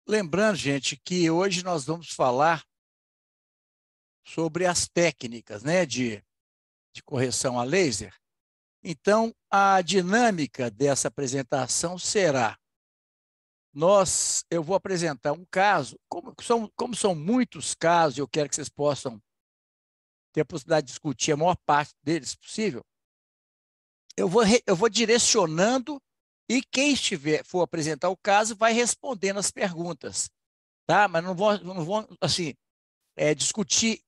Lembrando, gente, que hoje nós vamos falar sobre as técnicas, né, de correção a laser. Então, a dinâmica dessa apresentação será: eu vou apresentar um caso, como são muitos casos, eu quero que vocês possam ter a possibilidade de discutir a maior parte deles possível. Eu vou direcionando e quem for apresentar o caso vai respondendo as perguntas, tá? Mas não vou assim, discutir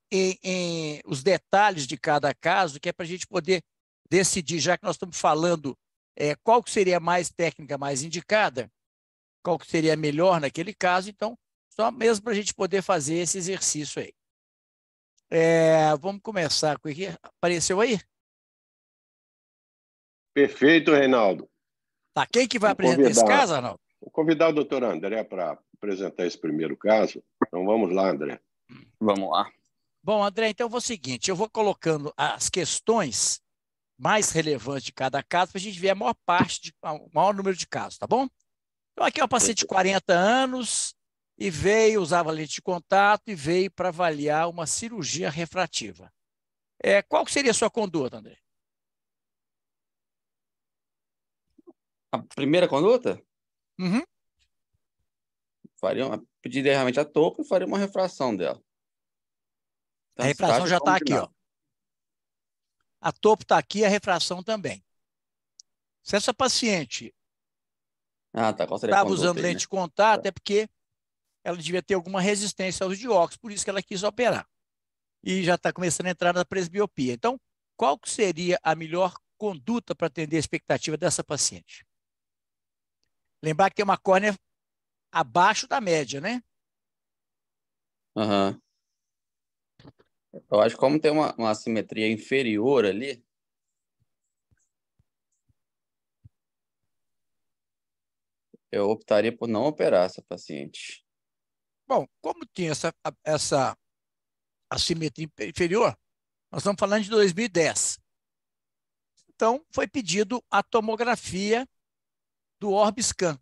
os detalhes de cada caso, que é para a gente poder decidir, já que nós estamos falando qual que seria a mais técnica mais indicada, qual que seria melhor naquele caso, então, só mesmo para a gente poder fazer esse exercício aí. Vamos começar com o que apareceu aí? Perfeito, Reinaldo. Tá, quem que vai Vou apresentar esse convidar, caso, Arnaldo? vou convidar o doutor André para apresentar esse primeiro caso. Então, vamos lá, André. Vamos lá. Bom, André, então eu vou o seguinte, eu vou colocando as questões mais relevantes de cada caso para a gente ver o maior número de casos, tá bom? Então, aqui é um paciente de 40 anos e usava lente de contato e veio para avaliar uma cirurgia refrativa. Qual que seria a sua conduta, André? A primeira conduta? Uhum. Pediria realmente a topo e faria uma refração dela. A Tanto refração estática já está como aqui, ó. dinámica. A topo está aqui, a refração também. Se essa paciente Ah, tá. Qual seria a estava conduta usando aí, lente né? de contato, Tá. é porque ela devia ter alguma resistência ao uso de óculos, por isso que ela quis operar. E já está começando a entrar na presbiopia. Então, qual que seria a melhor conduta para atender a expectativa dessa paciente? Lembrar que tem uma córnea abaixo da média, né? Aham. Eu acho que como tem uma assimetria inferior ali, eu optaria por não operar essa paciente. Bom, como tinha essa assimetria inferior, nós estamos falando de 2010. Então, foi pedido a tomografia do Orbiscan,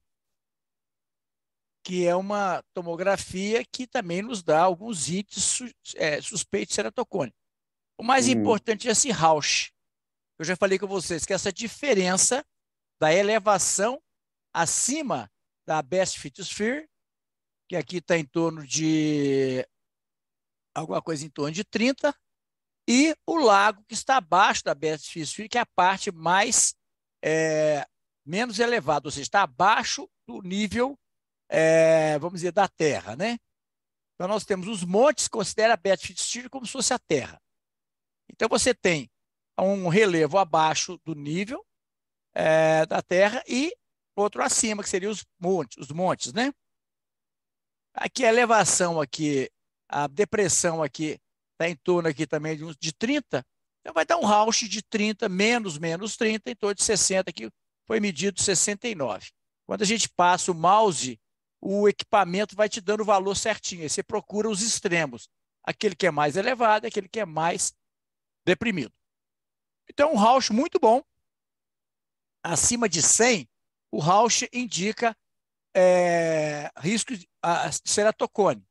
que é uma tomografia que também nos dá alguns índices suspeitos de ceratocone. O mais Uhum. importante é esse Rausch. Eu já falei com vocês que essa diferença da elevação acima da Best Fit Sphere, que aqui está em torno de alguma coisa em torno de 30, e o lago que está abaixo da Best Fit Sphere, que é a parte menos elevada, ou seja, está abaixo do nível, vamos dizer, da Terra, né? Então, nós temos os montes, considera a Best Fit Sphere como se fosse a Terra. Então, você tem um relevo abaixo do nível da Terra e outro acima, que seriam os montes, né? Aqui a elevação aqui, a depressão aqui está em torno aqui também de 30, então vai dar um Rausch de 30, menos 30, em torno de 60, aqui foi medido 69. Quando a gente passa o mouse, o equipamento vai te dando o valor certinho, aí você procura os extremos, aquele que é mais elevado e aquele que é mais deprimido. Então, um Rausch muito bom, acima de 100, o Rausch indica risco de ceratocone.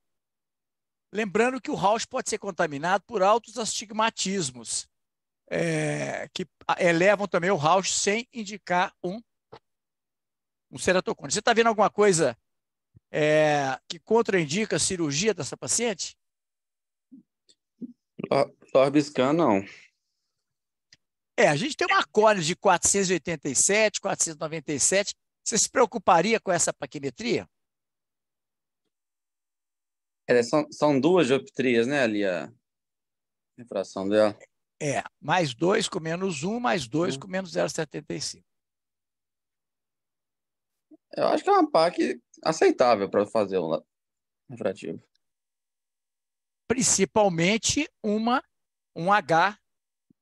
Lembrando que o Rausch pode ser contaminado por altos astigmatismos, que elevam também o Rausch sem indicar um ceratocone. Você está vendo alguma coisa que contraindica a cirurgia dessa paciente? Lorbiscan, não. A gente tem uma córnea de 487, 497. Você se preocuparia com essa paquimetria? São duas dioptrias, né, ali a refração dela. Mais 2 com menos 1, mais 2 com menos 0,75. Eu acho que é uma PAC aceitável para fazer um refrativo. Principalmente um H,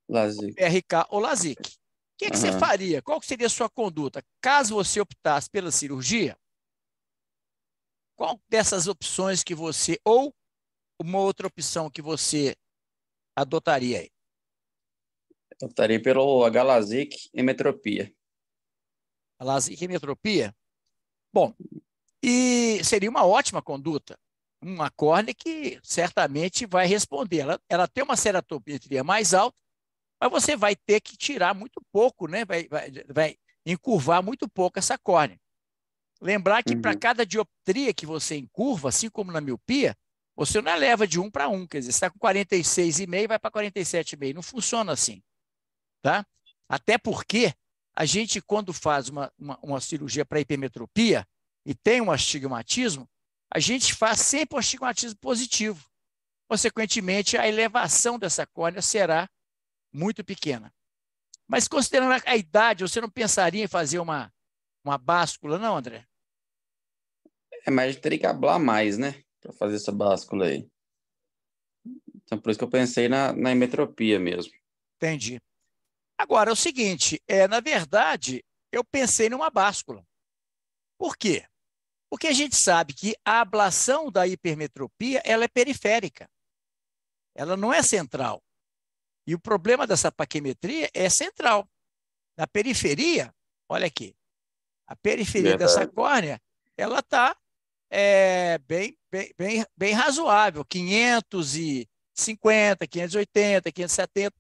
LASIK. PRK ou LASIK. O que você faria? Qual seria a sua conduta? Caso você optasse pela cirurgia, qual dessas opções que você, ou uma outra opção que você adotaria aí? Eu optaria pelo H-LASIK e metropia. A LASIK e metropia? Bom, E seria uma ótima conduta, uma córnea que certamente vai responder. Ela tem uma ceratometria mais alta, mas você vai ter que tirar muito pouco, né? Vai encurvar muito pouco essa córnea. Lembrar que para Uhum. cada dioptria que você encurva, assim como na miopia, você não eleva de 1 para 1. Quer dizer, você está com 46,5, vai para 47,5. Não funciona assim, tá? Até porque a gente, quando faz uma cirurgia para hipermetropia e tem um astigmatismo, a gente faz sempre um astigmatismo positivo. Consequentemente, a elevação dessa córnea será muito pequena. Mas considerando a idade, você não pensaria em fazer uma báscula, não, André? Mas teria que hablar mais, né? Para fazer essa báscula aí. Então, por isso que eu pensei na himetropia mesmo. Entendi. Agora, é o seguinte, na verdade, eu pensei numa báscula. Por quê? Porque a gente sabe que a ablação da hipermetropia ela é periférica, ela não é central. E o problema dessa paquimetria é central. Na periferia, olha aqui, a periferia dessa Verdade. córnea, ela está bem razoável, 550, 580, 570.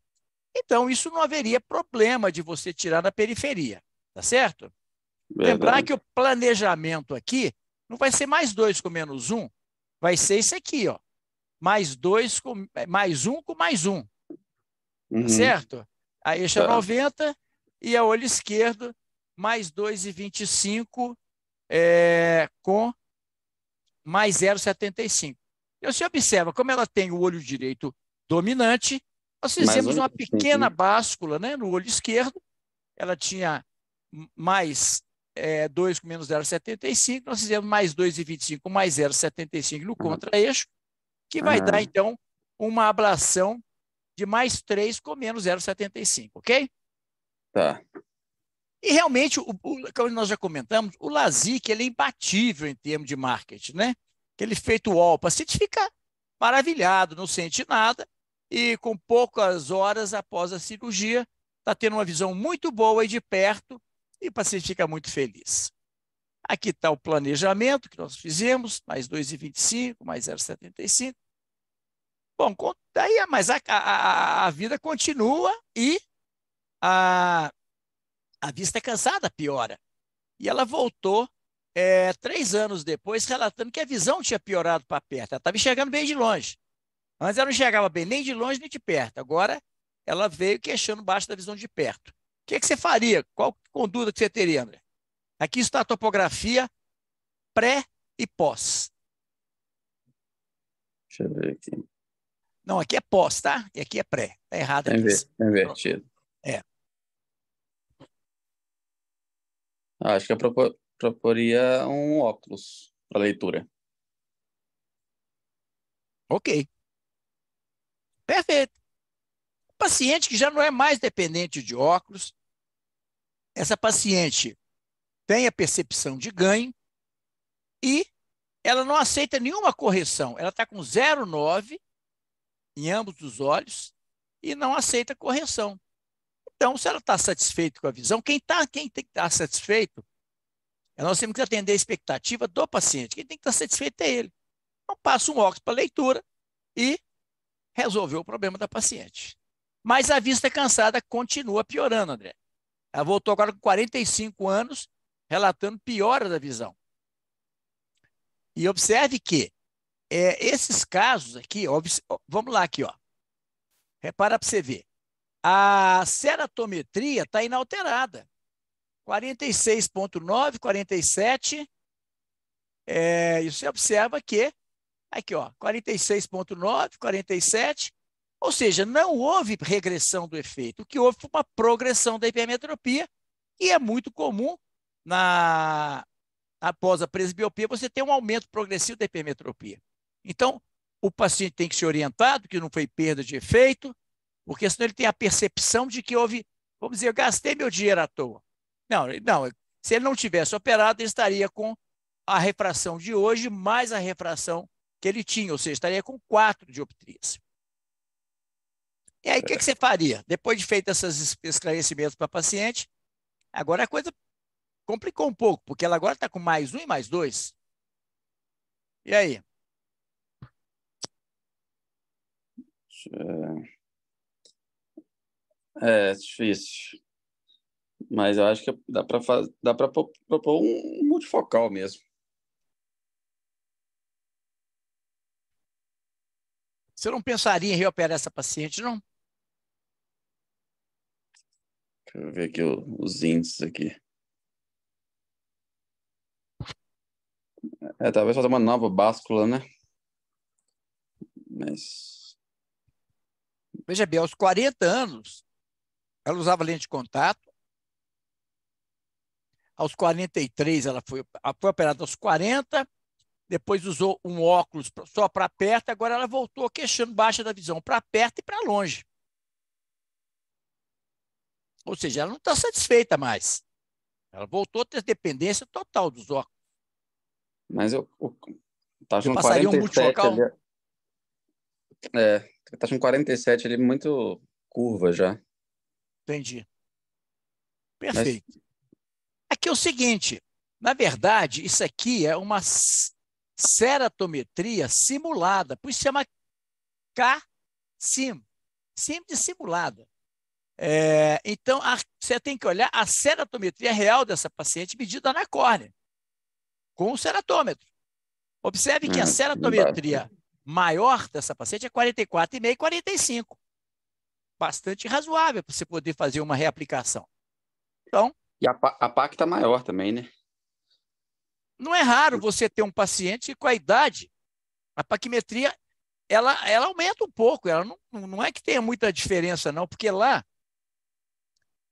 Então, isso não haveria problema de você tirar na periferia, tá certo? Lembrar que Verdade. o planejamento aqui não vai ser mais 2 com menos 1, vai ser isso aqui, ó. Mais 1 com mais 1, tá Uhum. certo? A eixo é Tá. 90 e a olho esquerdo mais 2,25 com mais 0,75. E você observa, como ela tem o olho direito dominante, nós Mais fizemos um. uma pequena báscula, né, no olho esquerdo, ela tinha mais 2 com menos 0,75, nós fizemos mais 2,25 com mais 0,75 no contra-eixo, que vai dar, Ah, então, uma ablação de mais 3 com menos 0,75, ok? tá. E realmente, como nós já comentamos, o LASIK ele é imbatível em termos de marketing, né? Aquele feito UOL, o paciente fica maravilhado, não sente nada, e com poucas horas após a cirurgia, está tendo uma visão muito boa e de perto, e o paciente fica muito feliz. Aqui está o planejamento que nós fizemos, mais 2,25, mais 0,75. Bom, daí, mas a vida continua e a, a vista cansada piora. E ela voltou 3 anos depois, relatando que a visão tinha piorado para perto. Ela estava enxergando bem de longe. Antes ela não enxergava bem nem de longe nem de perto. Agora ela veio queixando baixo da visão de perto. O que você faria? Qual conduta que você teria, André? Aqui está a topografia pré e pós. Deixa eu ver aqui. Não, aqui é pós, tá? E aqui é pré. Está errado aqui. Tá invertido. É, Acho que eu proporia um óculos para leitura. ok. Perfeito. Paciente que já não é mais dependente de óculos, essa paciente tem a percepção de ganho e ela não aceita nenhuma correção. Ela está com 0,9 em ambos os olhos e não aceita correção. Então, se ela está satisfeita com a visão, quem tem que estar satisfeito, nós temos que atender a expectativa do paciente. Quem tem que estar satisfeito é ele. Então, passa um óculos para leitura e resolveu o problema da paciente. Mas a vista cansada continua piorando, André. Ela voltou agora com 45 anos, relatando piora da visão. E observe que esses casos aqui, vamos lá aqui, ó. Repara para você ver. A ceratometria está inalterada. 46,9, 47. E você observa que, aqui, ó, 46,9, 47. Ou seja, não houve regressão do efeito. O que houve foi uma progressão da hipermetropia, e é muito comum após a presbiopia, você ter um aumento progressivo da hipermetropia. Então, o paciente tem que ser orientado que não foi perda de efeito, porque senão ele tem a percepção de que houve, vamos dizer, eu gastei meu dinheiro à toa. Não, se ele não tivesse operado, ele estaria com a refração de hoje mais a refração que ele tinha, ou seja, estaria com 4 dioptrias. E aí, o que você faria? Depois de feito esses esclarecimentos para a paciente, agora a coisa complicou um pouco, porque ela agora está com mais 1 e mais 2. E aí? É difícil. Mas eu acho que dá para propor um multifocal mesmo. Você não pensaria em reoperar essa paciente, não? Deixa eu ver aqui os índices aqui. Talvez fazer uma nova báscula, né? Mas Veja bem, aos 40 anos, ela usava lente de contato. Aos 43, ela foi operada aos 40, depois usou um óculos só para perto, agora ela voltou queixando baixa da visão, para perto e para longe. Ou seja, ela não está satisfeita mais. Ela voltou a ter dependência total dos óculos. Mas tá Você achando passaria um 47 ali. multifocal? Tá achando 47 ali muito curva já. Entendi. Mas Perfeito. Aqui é o seguinte, na verdade, isso aqui é uma ceratometria simulada, por isso se chama K-SIM, SIM de simulada. Então, você tem que olhar a ceratometria real dessa paciente medida na córnea, com o ceratômetro. Observe que a ceratometria maior dessa paciente é 44,5 e 45. Bastante razoável para você poder fazer uma reaplicação. Então, e a PAC tá maior também, né? não é raro você ter um paciente com a idade, a paquimetria, ela aumenta um pouco, ela não é que tenha muita diferença, não, porque lá,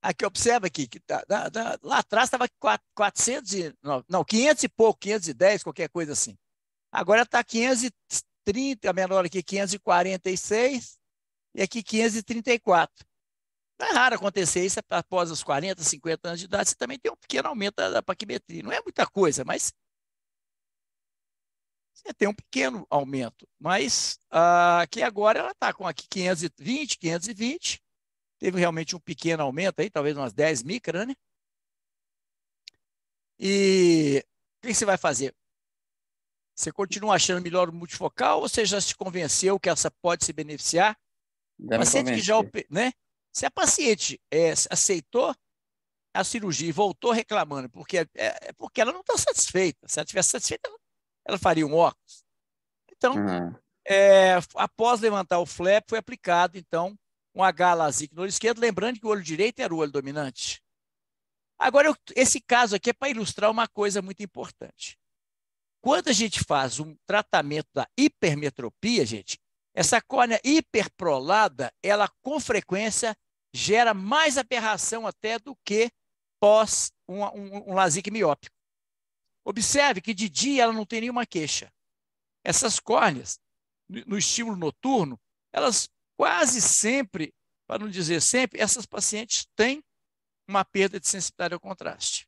aqui observa aqui, que lá atrás estava 400 não, 500 e pouco, 510, qualquer coisa assim. Agora está 530, a menor aqui 546 e aqui 534. Não é raro acontecer isso após os 40, 50 anos de idade, você também tem um pequeno aumento da paquimetria. Não é muita coisa, mas você tem um pequeno aumento. Mas aqui agora ela está com aqui 520, 520. Teve realmente um pequeno aumento aí, talvez umas 10 micras, né? E o que você vai fazer? Você continua achando melhor o multifocal ou você já se convenceu que essa pode se beneficiar? Já me Paciente que já, convenci. né? Se a paciente aceitou a cirurgia e voltou reclamando porque ela não está satisfeita. Se ela estivesse satisfeita, ela faria um óculos. Então, Uhum. após levantar o flap, foi aplicado, então, um H-LASIK no olho esquerdo, lembrando que o olho direito era o olho dominante. Agora, esse caso aqui é para ilustrar uma coisa muito importante. Quando a gente faz um tratamento da hipermetropia, gente, essa córnea hiperprolada, ela com frequência gera mais aberração até do que pós um LASIK miópico. Observe que de dia ela não tem nenhuma queixa. Essas córneas, no estímulo noturno, elas quase sempre, para não dizer sempre, essas pacientes têm uma perda de sensibilidade ao contraste.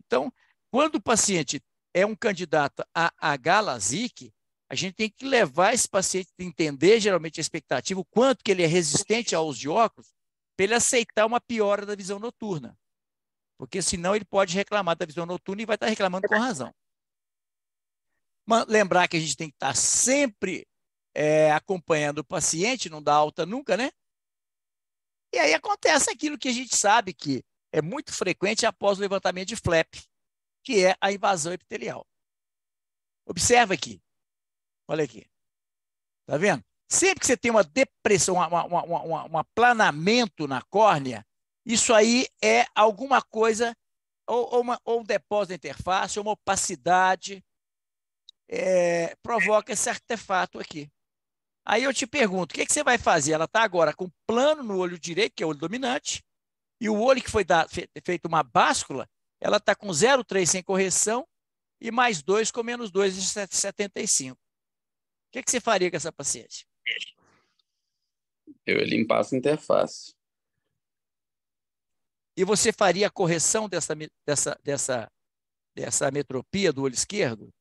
Então, quando o paciente é um candidato a H-LASIK, a gente tem que levar esse paciente a entender geralmente a expectativa, o quanto que ele é resistente ao uso de óculos, para ele aceitar uma piora da visão noturna. Porque senão ele pode reclamar da visão noturna e vai estar reclamando com razão. Mas lembrar que a gente tem que estar sempre acompanhando o paciente, não dá alta nunca, né? E aí acontece aquilo que a gente sabe que é muito frequente após o levantamento de flap, que é a invasão epitelial. Observa aqui. Olha aqui. Tá vendo? Sempre que você tem uma depressão, um aplanamento na córnea, isso aí é alguma coisa, ou um depósito da interface, ou uma opacidade, provoca esse artefato aqui. Aí eu te pergunto, o que você vai fazer? Ela está agora com plano no olho direito, que é o olho dominante, e o olho que foi feito uma báscula, ela está com 0,3 sem correção e mais 2 com menos 2,75. O que você faria com essa paciente? Eu ia limpar essa interface. E você faria a correção dessa ametropia do olho esquerdo?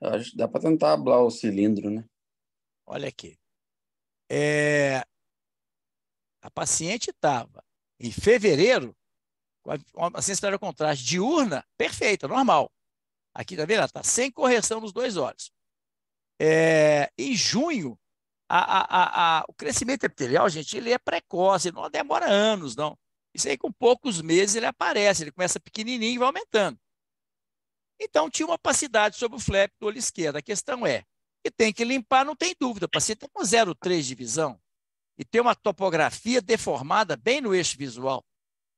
Eu acho que dá para tentar ablar o cilindro, né? Olha aqui. A paciente estava, em fevereiro, a sensibilidade ao contraste diurna, perfeita, normal. Aqui, tá vendo? Ela está sem correção nos dois olhos. Em junho, o crescimento epitelial, gente, ele é precoce, não demora anos, não. Isso aí, com poucos meses, ele aparece, ele começa pequenininho e vai aumentando. Então, tinha uma opacidade sobre o flap do olho esquerdo. A questão é, que tem que limpar, não tem dúvida. O paciente tem com 0,3 de visão e tem uma topografia deformada bem no eixo visual.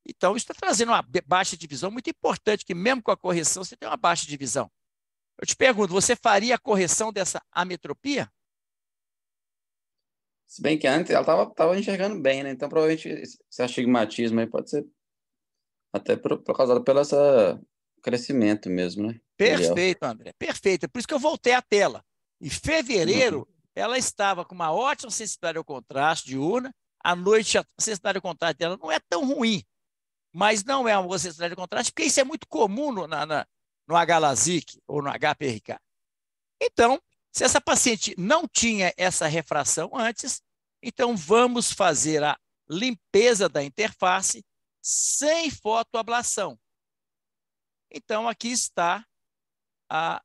Então, isso está trazendo uma baixa de visão muito importante, que mesmo com a correção, você tem uma baixa de visão. Eu te pergunto, você faria a correção dessa ametropia? Se bem que antes ela estava enxergando bem, né? Então, provavelmente, esse astigmatismo aí pode ser até causado pelo esse crescimento mesmo, né? Perfeito, André, perfeito. É por isso que eu voltei à tela. Em fevereiro, ela estava com uma ótima sensibilidade ao contraste diurna. À noite, a sensibilidade ao contraste dela não é tão ruim, mas não é uma boa sensibilidade ao contraste, porque isso é muito comum no H-LASIK ou no HPRK. Então, se essa paciente não tinha essa refração antes, então vamos fazer a limpeza da interface sem fotoablação. Então, aqui está a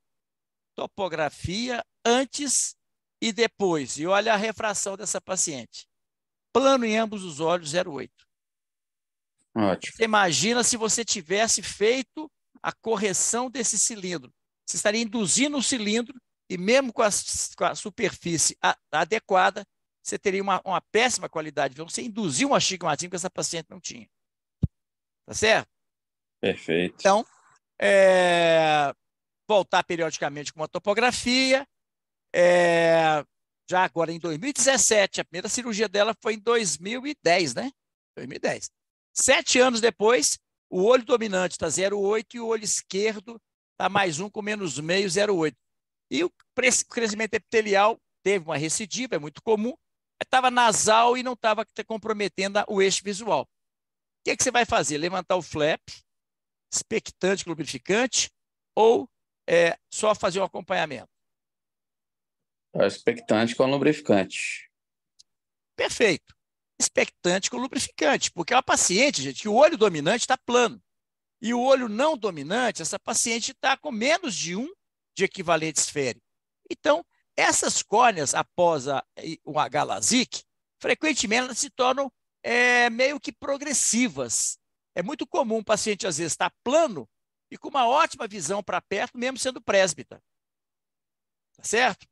topografia antes e depois. E olha a refração dessa paciente. Plano em ambos os olhos, 0,8. Ótimo. Você imagina se você tivesse feito a correção desse cilindro. Você estaria induzindo o cilindro e mesmo com a superfície adequada, você teria uma péssima qualidade. Então, você induziu um astigmatismo que essa paciente não tinha. Tá certo? Perfeito. Então, voltar periodicamente com uma topografia. Já agora, em 2017, a primeira cirurgia dela foi em 2010, né? 2010. 7 anos depois, o olho dominante está 0,8 e o olho esquerdo está mais um com menos meio, 0,8. E o crescimento epitelial teve uma recidiva, é muito comum, estava nasal e não estava comprometendo o eixo visual. O que você vai fazer? Levantar o flap, expectante com lubrificante, ou só fazer um acompanhamento? Expectante com lubrificante. Perfeito. Expectante com lubrificante, porque é uma paciente, gente, que o olho dominante está plano. E o olho não dominante, essa paciente está com menos de 1 de equivalente esférico. Então, essas córneas, após o H-LASIK, frequentemente elas se tornam meio que progressivas. É muito comum o paciente, às vezes, estar plano e com uma ótima visão para perto, mesmo sendo presbítero. Tá certo?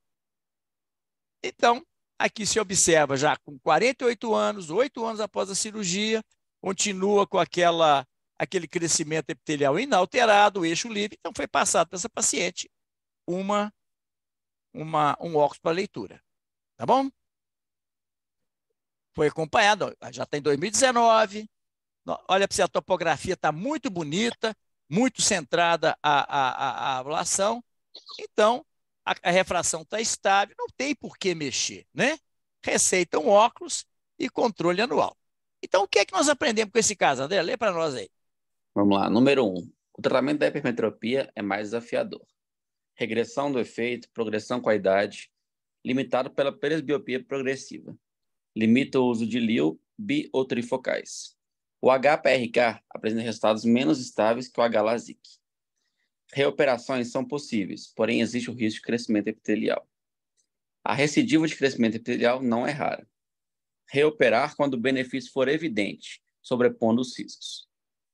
Então, aqui se observa já com 48 anos, 8 anos após a cirurgia, continua com aquele crescimento epitelial inalterado, o eixo livre. Então, foi passado para essa paciente um óculos para leitura. Tá bom? Foi acompanhado, já está em 2019. Olha para você, a topografia está muito bonita, muito centrada a avaliação. Então, a refração está estável, não tem por que mexer, né? Receita um óculos e controle anual. Então, o que é que nós aprendemos com esse caso, André? Lê para nós aí. Vamos lá. Número 1. O tratamento da hipermetropia é mais desafiador. Regressão do efeito, progressão com a idade, limitado pela presbiopia progressiva. Limita o uso de LIO bi ou trifocais. O HPRK apresenta resultados menos estáveis que o H-LASIK. Reoperações são possíveis, porém existe o risco de crescimento epitelial. A recidiva de crescimento epitelial não é rara. Reoperar quando o benefício for evidente, sobrepondo os riscos.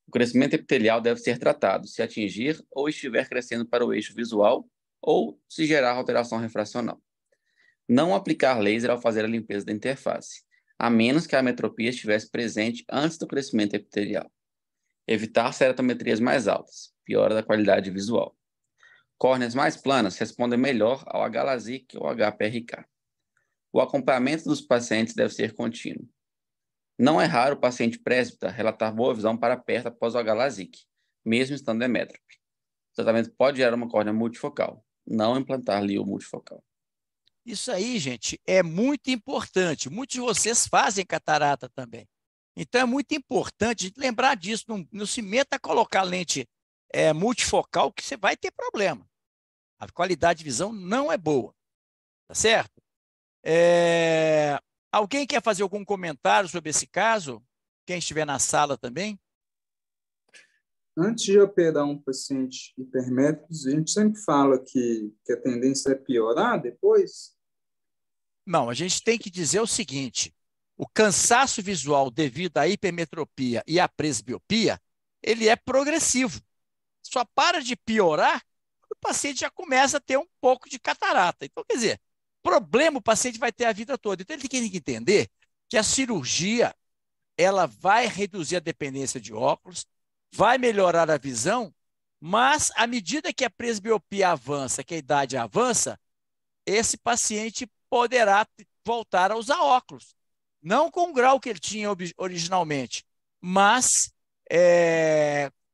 O crescimento epitelial deve ser tratado se atingir ou estiver crescendo para o eixo visual ou se gerar alteração refracional. Não aplicar laser ao fazer a limpeza da interface, a menos que a ametropia estivesse presente antes do crescimento epitelial. Evitar ceratometrias mais altas, piora da qualidade visual. Córneas mais planas respondem melhor ao H-LASIK ou HPRK. O acompanhamento dos pacientes deve ser contínuo. Não é raro o paciente presbítero relatar boa visão para perto após o H-LASIK, mesmo estando emétrope. O tratamento pode gerar uma córnea multifocal, não implantar LIO multifocal. Isso aí, gente, é muito importante. Muitos de vocês fazem catarata também. Então, é muito importante a gente lembrar disso. Não se meta a colocar lente multifocal, que você vai ter problema. A qualidade de visão não é boa. Tá certo? Alguém quer fazer algum comentário sobre esse caso? Quem estiver na sala também? Antes de operar um paciente hipermétrico, a gente sempre fala que a tendência é piorar depois? Não, a gente tem que dizer o seguinte: o cansaço visual devido à hipermetropia e à presbiopia, ele é progressivo. Só para de piorar quando o paciente já começa a ter um pouco de catarata. Então, quer dizer, problema o paciente vai ter a vida toda. Então, ele tem que entender que a cirurgia ela vai reduzir a dependência de óculos, vai melhorar a visão, mas à medida que a presbiopia avança, que a idade avança, esse paciente poderá voltar a usar óculos. Não com o grau que ele tinha originalmente, mas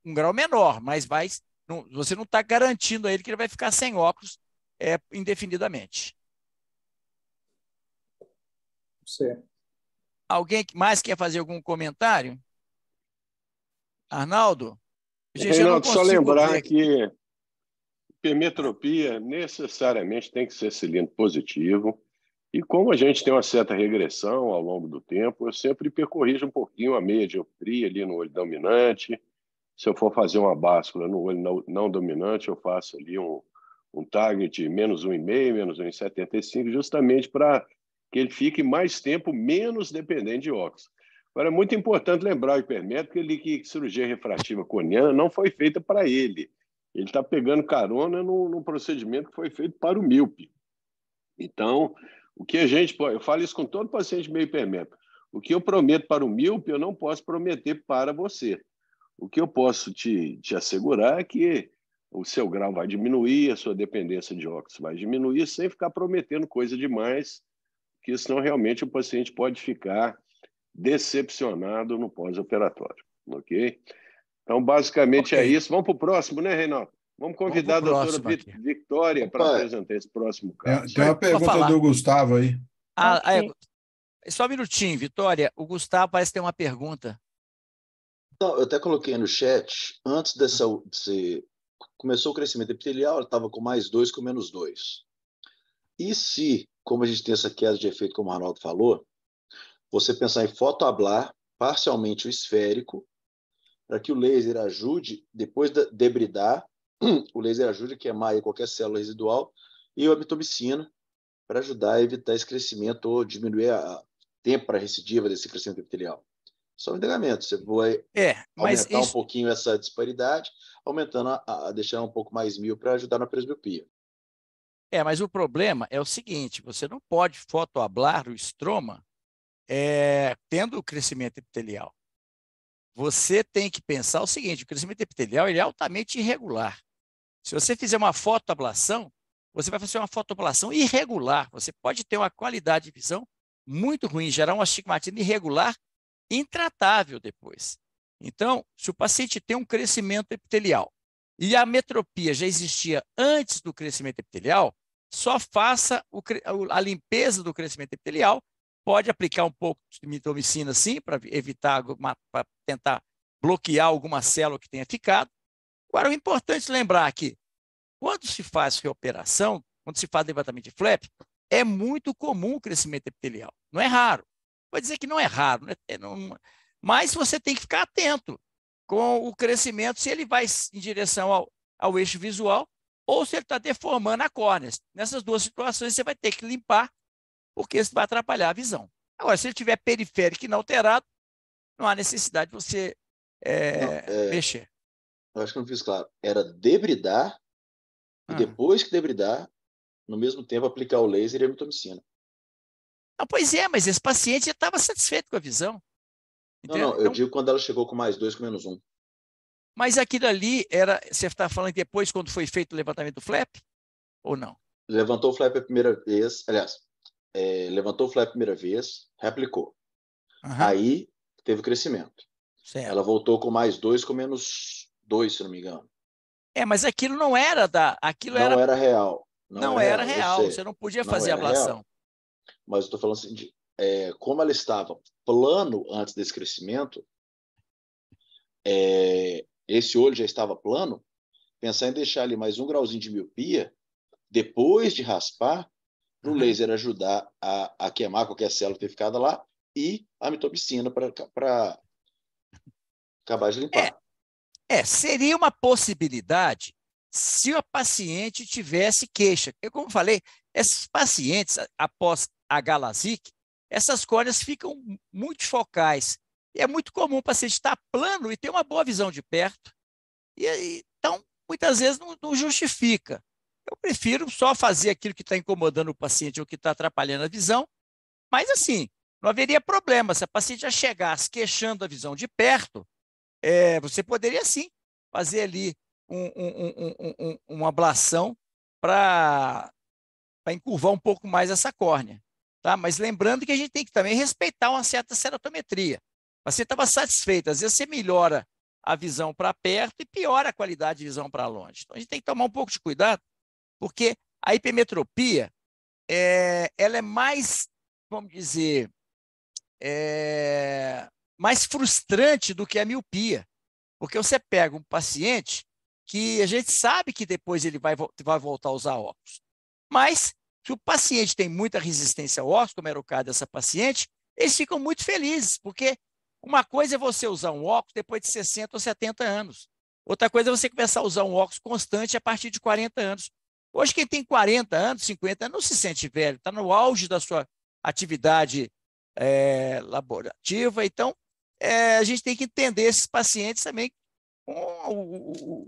um grau menor, mas você não está garantindo a ele que ele vai ficar sem óculos indefinidamente. Certo. Alguém mais quer fazer algum comentário? Arnaldo? Gente, eu não Reinaldo, só consigo lembrar ver. que hipermetropia necessariamente tem que ser cilindro positivo. E como a gente tem uma certa regressão ao longo do tempo, eu sempre percorrijo um pouquinho a meia dioptria ali no olho dominante. Se eu for fazer uma báscula no olho não dominante, eu faço ali um target menos 1,5, menos 1,75, justamente para que ele fique mais tempo menos dependente de óculos. Agora, é muito importante lembrar o hipermétrico que cirurgia refrativa coniana não foi feita para ele. Ele está pegando carona num procedimento que foi feito para o míope. Então, o que a gente pode... Eu falo isso com todo paciente meio hipermétrico. O que eu prometo para o míope, eu não posso prometer para você. O que eu posso te assegurar é que o seu grau vai diminuir, a sua dependência de óculos vai diminuir, sem ficar prometendo coisa demais, porque senão realmente o paciente pode ficar decepcionado no pós-operatório, ok? Então, basicamente é isso. Vamos para o próximo, né, Reinaldo? Vamos Vamos para convidar o a doutora próximo aqui. Victória para apresentar esse próximo caso. Tem uma pergunta do Gustavo aí. Só um minutinho, Vitória. O Gustavo parece ter uma pergunta. Não, eu até coloquei no chat, antes começou o crescimento epitelial, ela estava com +2 com -2. E se, como a gente tem essa queda de efeito, como o Arnaldo falou, você pensar em fotoablar parcialmente o esférico, para que o laser ajude, depois de debridar, o laser ajude a queimar qualquer célula residual, e a mitomicina, para ajudar a evitar esse crescimento ou diminuir o tempo para a recidiva desse crescimento epitelial. Só um endegamento. Você vai aumentar um pouquinho essa disparidade, aumentando deixar um pouco mais mil para ajudar na presbiopia. Mas o problema é o seguinte: você não pode fotoablar o estroma tendo o crescimento epitelial. Você tem que pensar o seguinte: o crescimento epitelial ele é altamente irregular. Se você fizer uma fotoablação, você vai fazer uma fotoablação irregular. Você pode ter uma qualidade de visão muito ruim, gerar um astigmatismo irregular, intratável depois. Então, se o paciente tem um crescimento epitelial e a metropia já existia antes do crescimento epitelial, só faça a limpeza do crescimento epitelial. Pode aplicar um pouco de mitomicina, sim, para evitar, para tentar bloquear alguma célula que tenha ficado. Agora, o importante lembrar que, quando se faz reoperação, quando se faz levantamento de flap, é muito comum o crescimento epitelial. Não é raro. Vou dizer que não é raro, né? Mas você tem que ficar atento com o crescimento, se ele vai em direção ao eixo visual ou se ele está deformando a córnea. Nessas duas situações, você vai ter que limpar, porque isso vai atrapalhar a visão. Agora, se ele estiver periférico e inalterado, não há necessidade de você mexer. Eu acho que não fiz claro. Era debridar e depois que debridar, no mesmo tempo, aplicar o laser e a mitomicina. Pois é, mas esse paciente já estava satisfeito com a visão. Entendeu? Não, eu digo quando ela chegou com +2 com -1. Mas aquilo ali você está falando depois, quando foi feito o levantamento do flap? Ou não? Levantou o flap a primeira vez, aliás, levantou o flap a primeira vez, replicou. Aí teve o crescimento. Certo. Ela voltou com +2 com -2, se não me engano. Mas aquilo não era não era real. Não era real. Você não podia fazer ablação. Real. Mas eu estou falando assim, como ela estava plano antes desse crescimento, esse olho já estava plano, pensar em deixar ali mais 1 grauzinho de miopia, depois de raspar, para o laser ajudar a queimar qualquer célula ter ficado lá, e a mitomicina para acabar de limpar. Seria uma possibilidade se a paciente tivesse queixa. Eu, como falei, esses pacientes, após a LASIK, essas córneas ficam muito focais. E é muito comum o paciente estar plano e ter uma boa visão de perto. Então, muitas vezes não justifica. Eu prefiro só fazer aquilo que está incomodando o paciente ou que está atrapalhando a visão, mas assim, não haveria problema. Se a paciente já chegasse queixando a visão de perto, você poderia sim fazer ali uma ablação para encurvar um pouco mais essa córnea. Tá? Mas lembrando que a gente tem que também respeitar uma certa ceratometria. O paciente estava satisfeito, às vezes você melhora a visão para perto e piora a qualidade de visão para longe. Então a gente tem que tomar um pouco de cuidado, porque a hipermetropia ela é mais, vamos dizer, mais frustrante do que a miopia. Porque você pega um paciente que a gente sabe que depois ele vai voltar a usar óculos. Mas, se o paciente tem muita resistência ao óculos, como era o caso dessa paciente, eles ficam muito felizes, porque uma coisa é você usar um óculos depois de 60 ou 70 anos. Outra coisa é você começar a usar um óculos constante a partir de 40 anos. Hoje, quem tem 40 anos, 50 anos, não se sente velho, está no auge da sua atividade laborativa. Então, a gente tem que entender esses pacientes também com o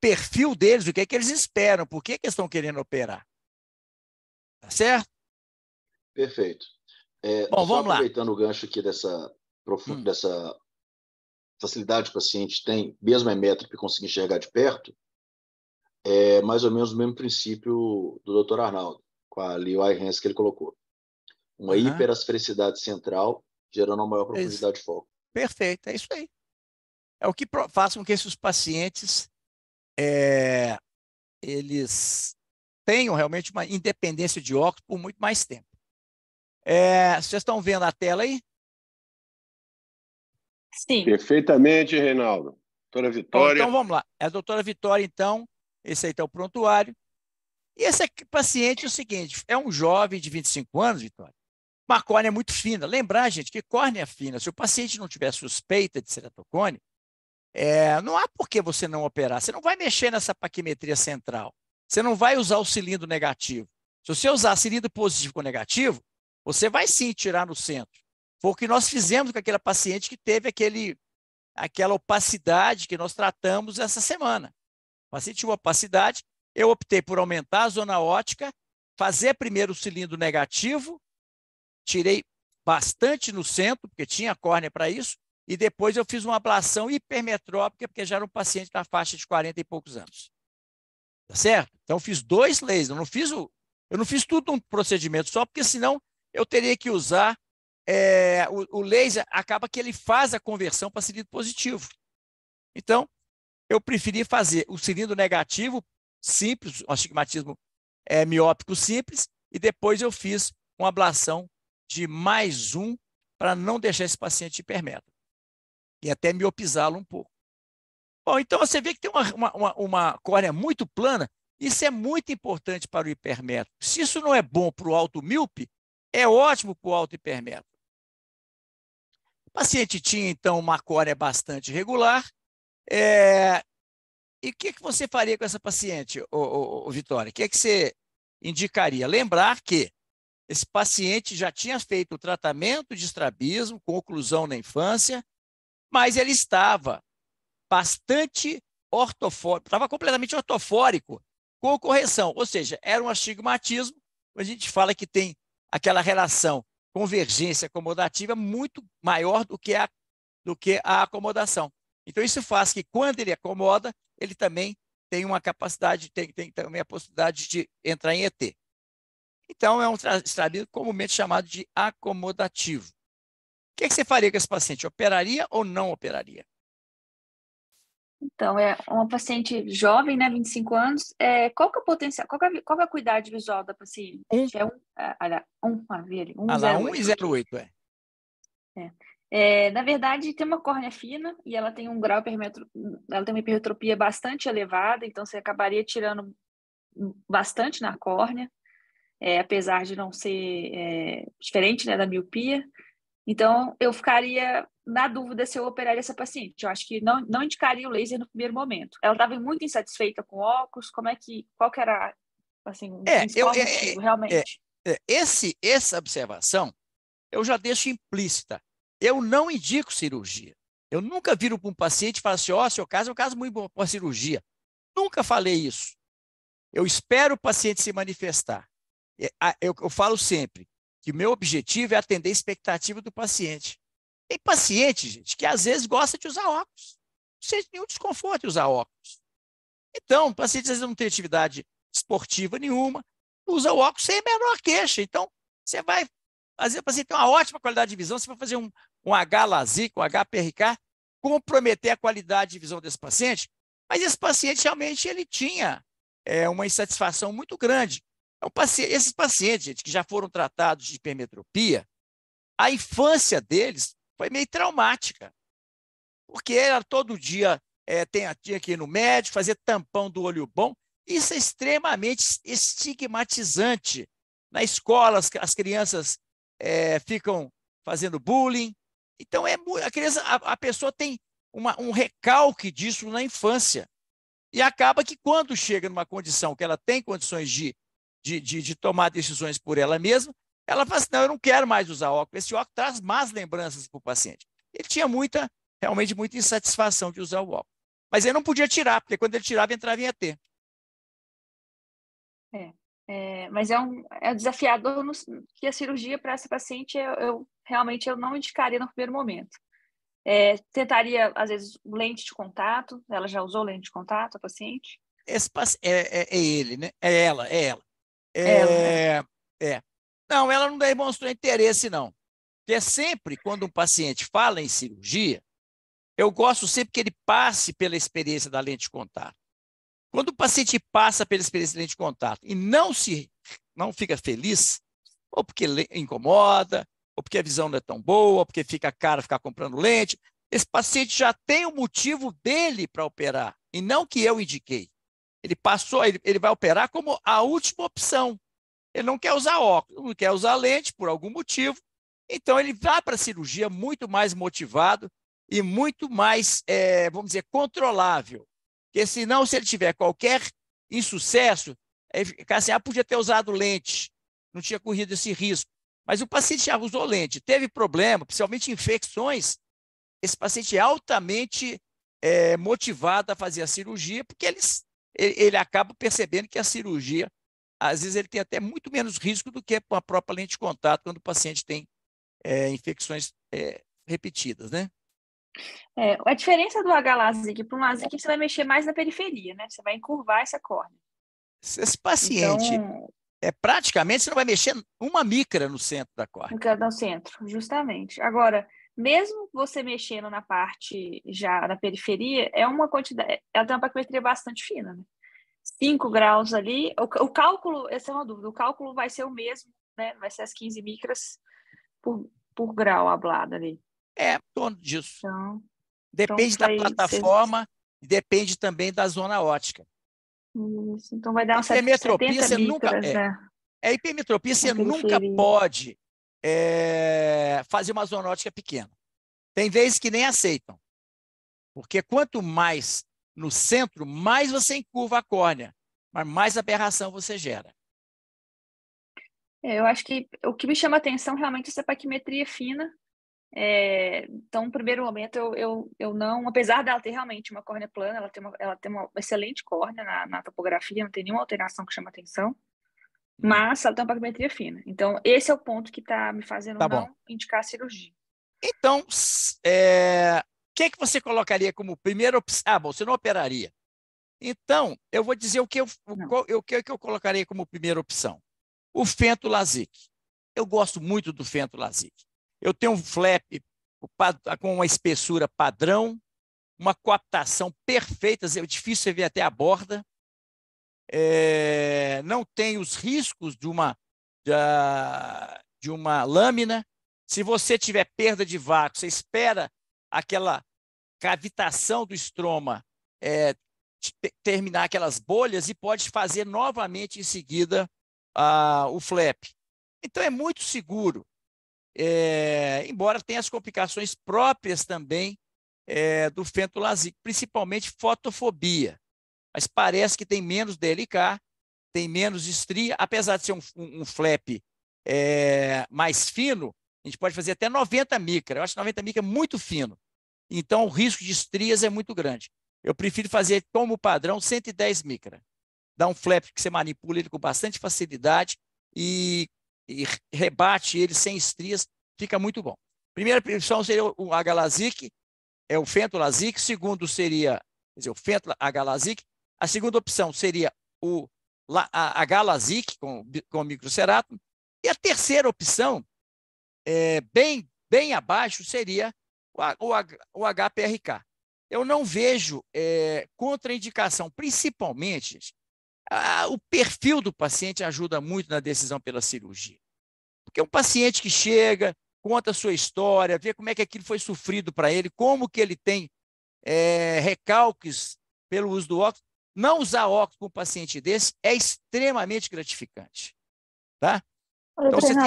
perfil deles, o que é que eles esperam, por que eles estão querendo operar. Tá certo? Perfeito. Bom, só vamos lá. aproveitando o gancho aqui dessa facilidade que o paciente tem, mesmo emétrope, conseguir enxergar de perto, é mais ou menos o mesmo princípio do Dr. Arnaldo, com a Leo Eye Hands que ele colocou. Uma hiperasfericidade central, gerando uma maior profundidade de foco. Perfeito, é isso aí. É o que faz com que esses pacientes eles tenham realmente uma independência de óculos por muito mais tempo. Vocês estão vendo a tela aí? Sim. Perfeitamente, Reinaldo. Doutora Vitória. Bom, então vamos lá. É a doutora Vitória, então. Esse aí está o prontuário. E esse aqui, paciente é o seguinte: é um jovem de 25 anos, Vitória. Uma córnea muito fina. Lembrar, gente, que córnea fina, se o paciente não tiver suspeita de ceratocone, não há por que você não operar. Você não vai mexer nessa paquimetria central. Você não vai usar o cilindro negativo. Se você usar cilindro positivo com negativo, você vai sim tirar no centro. Foi o que nós fizemos com aquela paciente que teve aquela opacidade que nós tratamos essa semana. O paciente tinha opacidade, eu optei por aumentar a zona óptica, fazer primeiro o cilindro negativo, tirei bastante no centro, porque tinha córnea para isso, e depois eu fiz uma ablação hipermetrópica, porque já era um paciente na faixa de 40 e poucos anos. Tá certo? Então, eu fiz 2 lasers, eu não fiz tudo um procedimento só, porque senão eu teria que usar o laser, acaba que ele faz a conversão para cilindro positivo. Então, eu preferi fazer o cilindro negativo simples, um astigmatismo miópico simples, e depois eu fiz uma ablação de mais 1 para não deixar esse paciente hipermétrope e até miopizá-lo um pouco. Bom, então você vê que tem uma córnea muito plana. Isso é muito importante para o hipermétrope. Se isso não é bom para o alto míope, é ótimo para o alto hipermétrope. O paciente tinha, então, uma córnea bastante regular. E o que você faria com essa paciente, Vitória? O que você indicaria? Lembrar que esse paciente já tinha feito o tratamento de estrabismo com oclusão na infância, mas ele estava bastante ortofórico, estava completamente ortofórico com correção, ou seja, era um astigmatismo. A gente fala que tem aquela relação convergência acomodativa muito maior do que a acomodação. Então, isso faz que, quando ele acomoda, ele também tem uma capacidade, tem também a possibilidade de entrar em ET. Então, é um estrabismo comumente chamado de acomodativo. O que você faria com esse paciente? Operaria ou não operaria? Então, é uma paciente jovem, né, 25 anos. Qual que é o potencial? Qual que é a acuidade visual da paciente? 1. É 1,08. Na verdade, tem uma córnea fina e ela tem um grau ela tem uma hipermetropia bastante elevada, então você acabaria tirando bastante na córnea, apesar de não ser diferente, né, da miopia. Então, eu ficaria na dúvida se eu operaria essa paciente. Eu acho que não indicaria o laser no primeiro momento. Ela estava muito insatisfeita com o óculos. Qual que era assim, o principal motivo, realmente? Essa observação eu já deixo implícita. Eu não indico cirurgia. Eu nunca viro para um paciente e falo assim, seu caso é um caso muito bom para cirurgia. Nunca falei isso. Eu espero o paciente se manifestar. Eu falo sempre que o meu objetivo é atender a expectativa do paciente. Tem paciente, gente, que às vezes gosta de usar óculos. Não sente nenhum desconforto em usar óculos. Então, o paciente às vezes não tem atividade esportiva nenhuma, usa o óculos sem a menor queixa. Então, você vai, às vezes o paciente tem uma ótima qualidade de visão, você vai fazer um H-LASIK, um HPRK, comprometer a qualidade de visão desse paciente, mas esse paciente realmente ele tinha uma insatisfação muito grande. Então, esses pacientes, gente, que já foram tratados de hipermetropia, a infância deles foi meio traumática, porque era todo dia tinha que ir no médico, fazer tampão do olho bom. Isso é extremamente estigmatizante. Na escola, as crianças ficam fazendo bullying. Então, a pessoa tem um recalque disso na infância. E acaba que, quando chega numa condição que ela tem condições de tomar decisões por ela mesma, ela fala assim, não, eu não quero mais usar óculos. Esse óculos traz más lembranças para o paciente. Ele tinha realmente muita insatisfação de usar o óculos. Mas ele não podia tirar, porque quando ele tirava, entrava em ET. Mas é desafiador que a cirurgia para essa paciente, realmente eu não indicaria no primeiro momento. Tentaria, às vezes, lente de contato. Ela já usou lente de contato, a paciente? Ele, né? É ela. Não, ela não demonstrou interesse, não. Porque sempre, quando um paciente fala em cirurgia, eu gosto sempre que ele passe pela experiência da lente de contato. Quando o paciente passa pela experiência da lente de contato e não fica feliz, ou porque incomoda, ou porque a visão não é tão boa, ou porque fica caro ficar comprando lente, esse paciente já tem o motivo dele para operar, e não que eu indiquei. Ele vai operar como a última opção. Ele não quer usar óculos, não quer usar lente por algum motivo, então ele vai para a cirurgia muito mais motivado e muito mais, vamos dizer, controlável. Porque senão, se ele tiver qualquer insucesso, ficar assim, podia ter usado lente, não tinha corrido esse risco. Mas o paciente já usou lente, teve problema, principalmente infecções, esse paciente é altamente motivado a fazer a cirurgia, porque ele acaba percebendo que a cirurgia, às vezes, ele tem até muito menos risco do que com a própria lente de contato, quando o paciente tem infecções repetidas, né? A diferença do H-LASIK para um LASIK, você vai mexer mais na periferia, né? Você vai encurvar essa córnea. Esse paciente, então, praticamente, você não vai mexer uma micra no centro da córnea. No centro, justamente. Agora, mesmo você mexendo na parte já na periferia, ela tem uma paquimetria bastante fina, né? 5 graus ali, o cálculo, essa é uma dúvida, o cálculo vai ser o mesmo, né? Vai ser as 15 micras por grau ablado ali. Em torno disso. Então, depende da plataforma e depende também da zona ótica. Isso, então vai dar uma hipermetropia, 70 micras, né? Hipermetropia, você nunca pode fazer uma zona ótica pequena. Tem vezes que nem aceitam. Porque quanto mais no centro, mais você encurva a córnea, mas mais aberração você gera. Eu acho que o que me chama a atenção realmente é essa paquimetria fina. Então, no primeiro momento, eu não, apesar dela ter realmente uma córnea plana, ela tem uma excelente córnea na topografia, não tem nenhuma alteração que chama atenção, mas ela tem uma paquimetria fina. Então, esse é o ponto que está me fazendo não indicar a cirurgia. Então, que você colocaria como primeira opção? Você não operaria. Então, eu vou dizer o que eu colocaria como primeira opção. O Fento LASIK. Eu gosto muito do Fento LASIK. Eu tenho um flap com uma espessura padrão, uma coaptação perfeita, é difícil você ver até a borda. Não tem os riscos de uma lâmina. Se você tiver perda de vácuo, você espera aquela cavitação do estroma terminar aquelas bolhas e pode fazer novamente em seguida o flap. Então, é muito seguro. embora tenha as complicações próprias também do fentolasic, principalmente fotofobia. Mas parece que tem menos DLK, tem menos estria, apesar de ser um flap mais fino, a gente pode fazer até 90 micra. Eu acho 90 micra muito fino. Então, o risco de estrias é muito grande. Eu prefiro fazer como padrão 110 micra. Dá um flap que você manipula ele com bastante facilidade e rebate ele sem estrias, fica muito bom. Primeira opção seria o H-Lasic, o fentolasic. Segundo seria o fentol-H-Lasic. A segunda opção seria o H-Lasic com microcerato. E a terceira opção, bem abaixo, seria o HPRK. Eu não vejo contraindicação, principalmente o perfil do paciente ajuda muito na decisão pela cirurgia. Porque um paciente que chega, conta a sua história, vê como é que aquilo foi sofrido para ele, como que ele tem recalques pelo uso do óculos. Não usar óculos com um paciente desse é extremamente gratificante. Tá?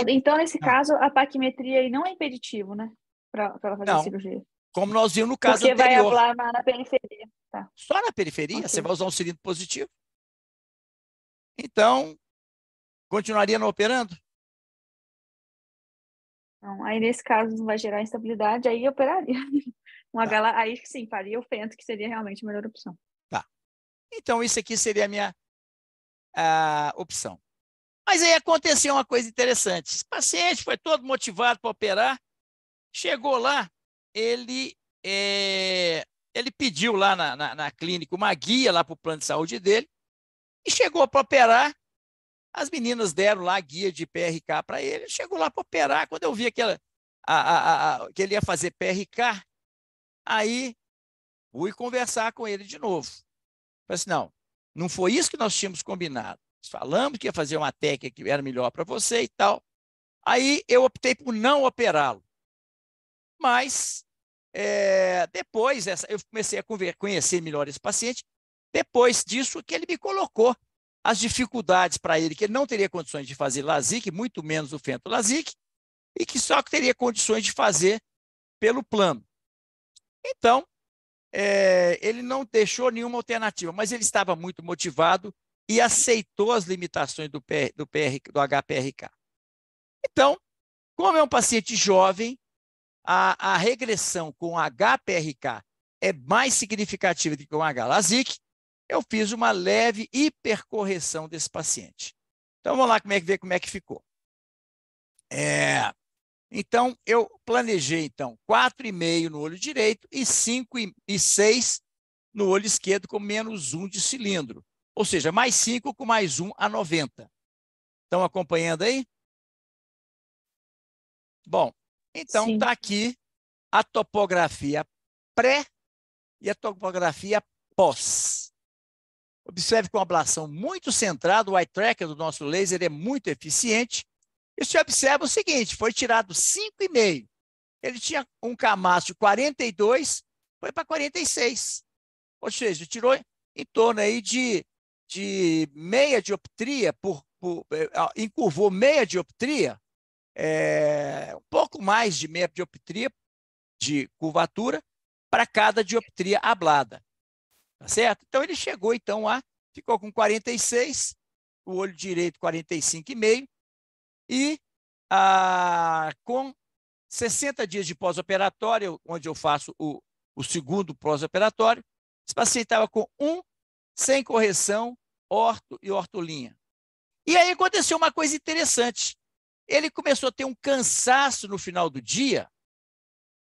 Então, nesse caso, a paquimetria aí não é impeditivo, né? Para ela fazer a cirurgia. Como nós vimos no caso anterior. Porque vai hablar na periferia. Tá. Só na periferia? Okay. Você vai usar um cilindro positivo? Então, continuaria não operando? Não, aí nesse caso não vai gerar instabilidade, aí operaria. Aí sim, faria o fento, que seria realmente a melhor opção. Tá. Então, isso aqui seria a minha opção. Mas aí aconteceu uma coisa interessante. Esse paciente foi todo motivado para operar, chegou lá, ele pediu lá na clínica uma guia lá para o plano de saúde dele e chegou para operar. As meninas deram lá a guia de PRK para ele, chegou lá para operar. Quando eu vi que ele ia fazer PRK, aí fui conversar com ele de novo. Falei assim, não foi isso que nós tínhamos combinado. Falamos que ia fazer uma técnica que era melhor para você e tal. Aí eu optei por não operá-lo. Mas depois, eu comecei a conhecer melhor esse paciente. Depois disso, que ele me colocou as dificuldades para ele, que ele não teria condições de fazer LASIK, muito menos o fentolasic, e que só teria condições de fazer pelo plano. Então, ele não deixou nenhuma alternativa, mas ele estava muito motivado e aceitou as limitações do HPRK. Então, como é um paciente jovem, a regressão com HPRK é mais significativa do que com H-Lasic, eu fiz uma leve hipercorreção desse paciente. Então, vamos lá ver como é que ficou. Então, eu planejei 4,5 no olho direito e 5,6 no olho esquerdo com menos 1 de cilindro. Ou seja, mais 5 com mais 1 a 90. Estão acompanhando aí? Bom, então está aqui a topografia pré e a topografia pós. Observe que uma ablação muito centrada, o eye tracker do nosso laser é muito eficiente. E você observa o seguinte, foi tirado 5,5. Ele tinha um Camacho de 42, foi para 46. Ou seja, tirou em torno aí de meia dioptria, encurvou meia dioptria, um pouco mais de meia dioptria de curvatura para cada dioptria ablada. Tá certo? Então, ele chegou, ficou com 46, o olho direito 45,5, e com 60 dias de pós-operatório, onde eu faço o segundo pós-operatório, esse paciente estava com 1, sem correção, orto e ortolinha. E aí aconteceu uma coisa interessante. Ele começou a ter um cansaço no final do dia,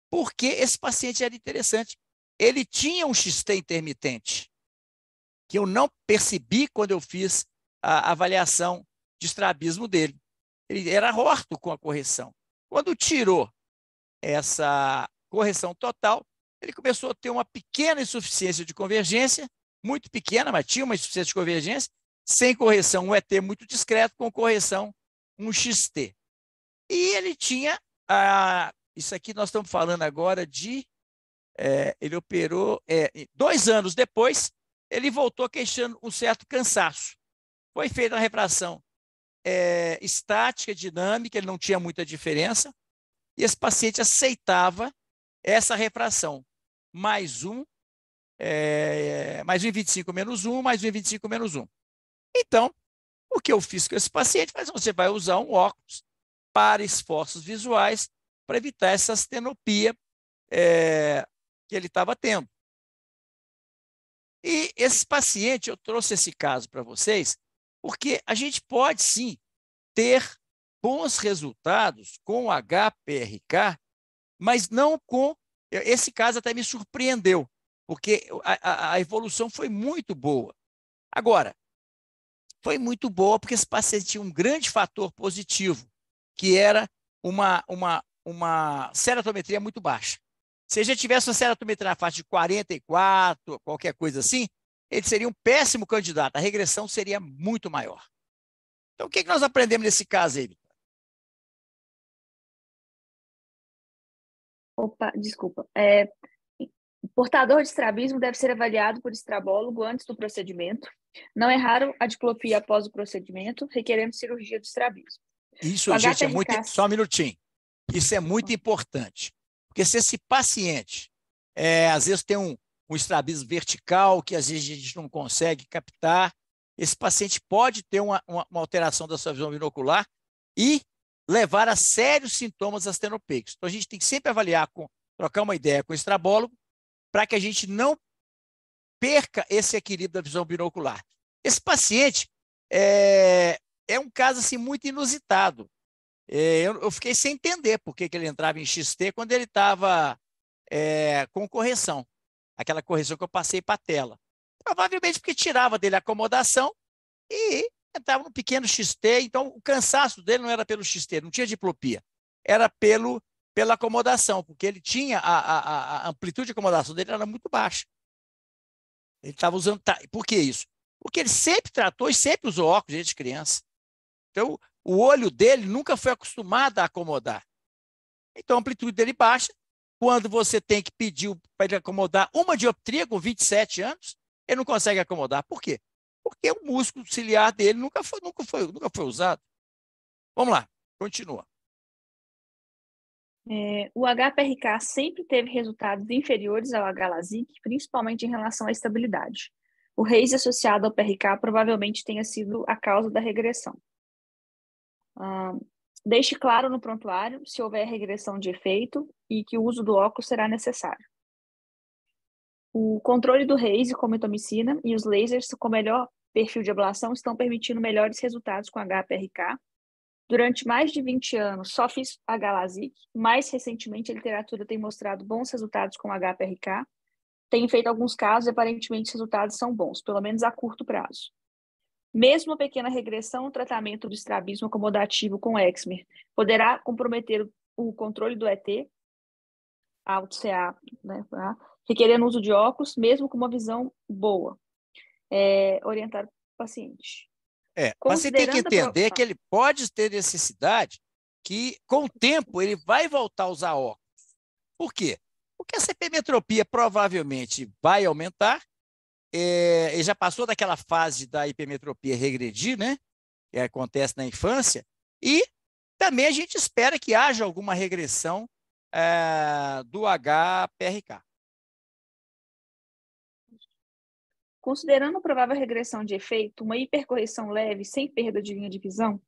porque esse paciente era interessante. Ele tinha um XT intermitente, que eu não percebi quando eu fiz a avaliação de estrabismo dele. Ele era orto com a correção. Quando tirou essa correção total, ele começou a ter uma pequena insuficiência de convergência, muito pequena, mas tinha uma insuficiência de convergência, sem correção, um ET muito discreto, com correção, um XT. E ele tinha, isso aqui nós estamos falando agora de, ele operou, 2 anos depois, ele voltou queixando um certo cansaço. Foi feita a refração estática, dinâmica, ele não tinha muita diferença, e esse paciente aceitava essa refração, mais 1,25 menos 1, mais 1,25 menos 1. Então, o que eu fiz com esse paciente? Mas você vai usar um óculos para esforços visuais para evitar essa astenopia que ele estava tendo. E esse paciente, eu trouxe esse caso para vocês, porque a gente pode sim ter bons resultados com o HPRK, mas não com... Esse caso até me surpreendeu, porque a evolução foi muito boa. Agora, foi muito boa porque esse paciente tinha um grande fator positivo, que era uma ceratometria muito baixa. Se ele já tivesse uma ceratometria na faixa de 44, qualquer coisa assim, ele seria um péssimo candidato, a regressão seria muito maior. Então, o que nós aprendemos nesse caso aí, Vitor? Opa, desculpa. O portador de estrabismo deve ser avaliado por estrabólogo antes do procedimento. Não é raro a diplopia após o procedimento, requerendo cirurgia do estrabismo. Isso, gente, é muito... Só um minutinho. Isso é muito importante. Porque se esse paciente, às vezes tem um estrabismo vertical, que às vezes a gente não consegue captar, esse paciente pode ter uma alteração da sua visão binocular e levar a sérios sintomas astenopeicos. Então, a gente tem que sempre avaliar, trocar uma ideia com o estrabólogo, para que a gente não perca esse equilíbrio da visão binocular. Esse paciente é um caso assim, muito inusitado. Eu fiquei sem entender por que ele entrava em XT quando ele estava com correção. Aquela correção que eu passei para a tela. Provavelmente porque tirava dele a acomodação e entrava num pequeno XT. Então, o cansaço dele não era pelo XT, não tinha diplopia. Era pela acomodação, porque ele tinha a amplitude de acomodação dele era muito baixa. Ele estava usando... Por que isso? Porque ele sempre tratou e sempre usou óculos desde criança. Então, o olho dele nunca foi acostumado a acomodar. Então, a amplitude dele baixa. Quando você tem que pedir para ele acomodar uma dioptria com 27 anos, ele não consegue acomodar. Por quê? Porque o músculo ciliar dele nunca foi usado. Vamos lá, continua. O HPRK sempre teve resultados inferiores ao H-LASIK, principalmente em relação à estabilidade. O RAISE associado ao PRK provavelmente tenha sido a causa da regressão. Deixe claro no prontuário se houver regressão de efeito e que o uso do óculos será necessário. O controle do RAISE com mitomicina e os lasers com melhor perfil de ablação estão permitindo melhores resultados com HPRK. Durante mais de 20 anos, só fiz H-LASIK. Mais recentemente, a literatura tem mostrado bons resultados com HPRK. Tenho feito alguns casos e aparentemente os resultados são bons, pelo menos a curto prazo. Mesmo uma pequena regressão no tratamento do estrabismo acomodativo com Exmer poderá comprometer o controle do ET, AUT-CA, né, requerendo uso de óculos, mesmo com uma visão boa. Orientar o paciente. O paciente tem que entender que ele pode ter necessidade que, com o tempo, ele vai voltar a usar óculos. Por quê? Porque essa hipermetropia provavelmente vai aumentar. Ele já passou daquela fase da hipermetropia regredir, né? Que acontece na infância, e também a gente espera que haja alguma regressão do HPRK. Considerando a provável regressão de efeito, uma hipercorreção leve sem perda de linha de visão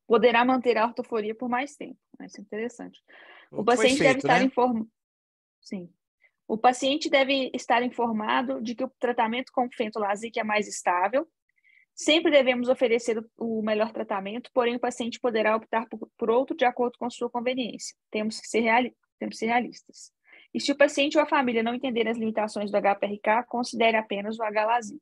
poderá manter a ortoforia por mais tempo. Isso é interessante. O paciente deve estar informado. Sim. O paciente deve estar informado de que o tratamento com fentolasic é mais estável. Sempre devemos oferecer o melhor tratamento, porém o paciente poderá optar por outro de acordo com sua conveniência. Temos que ser realistas. E se o paciente ou a família não entenderem as limitações do HPRK, considere apenas o H-LASIK.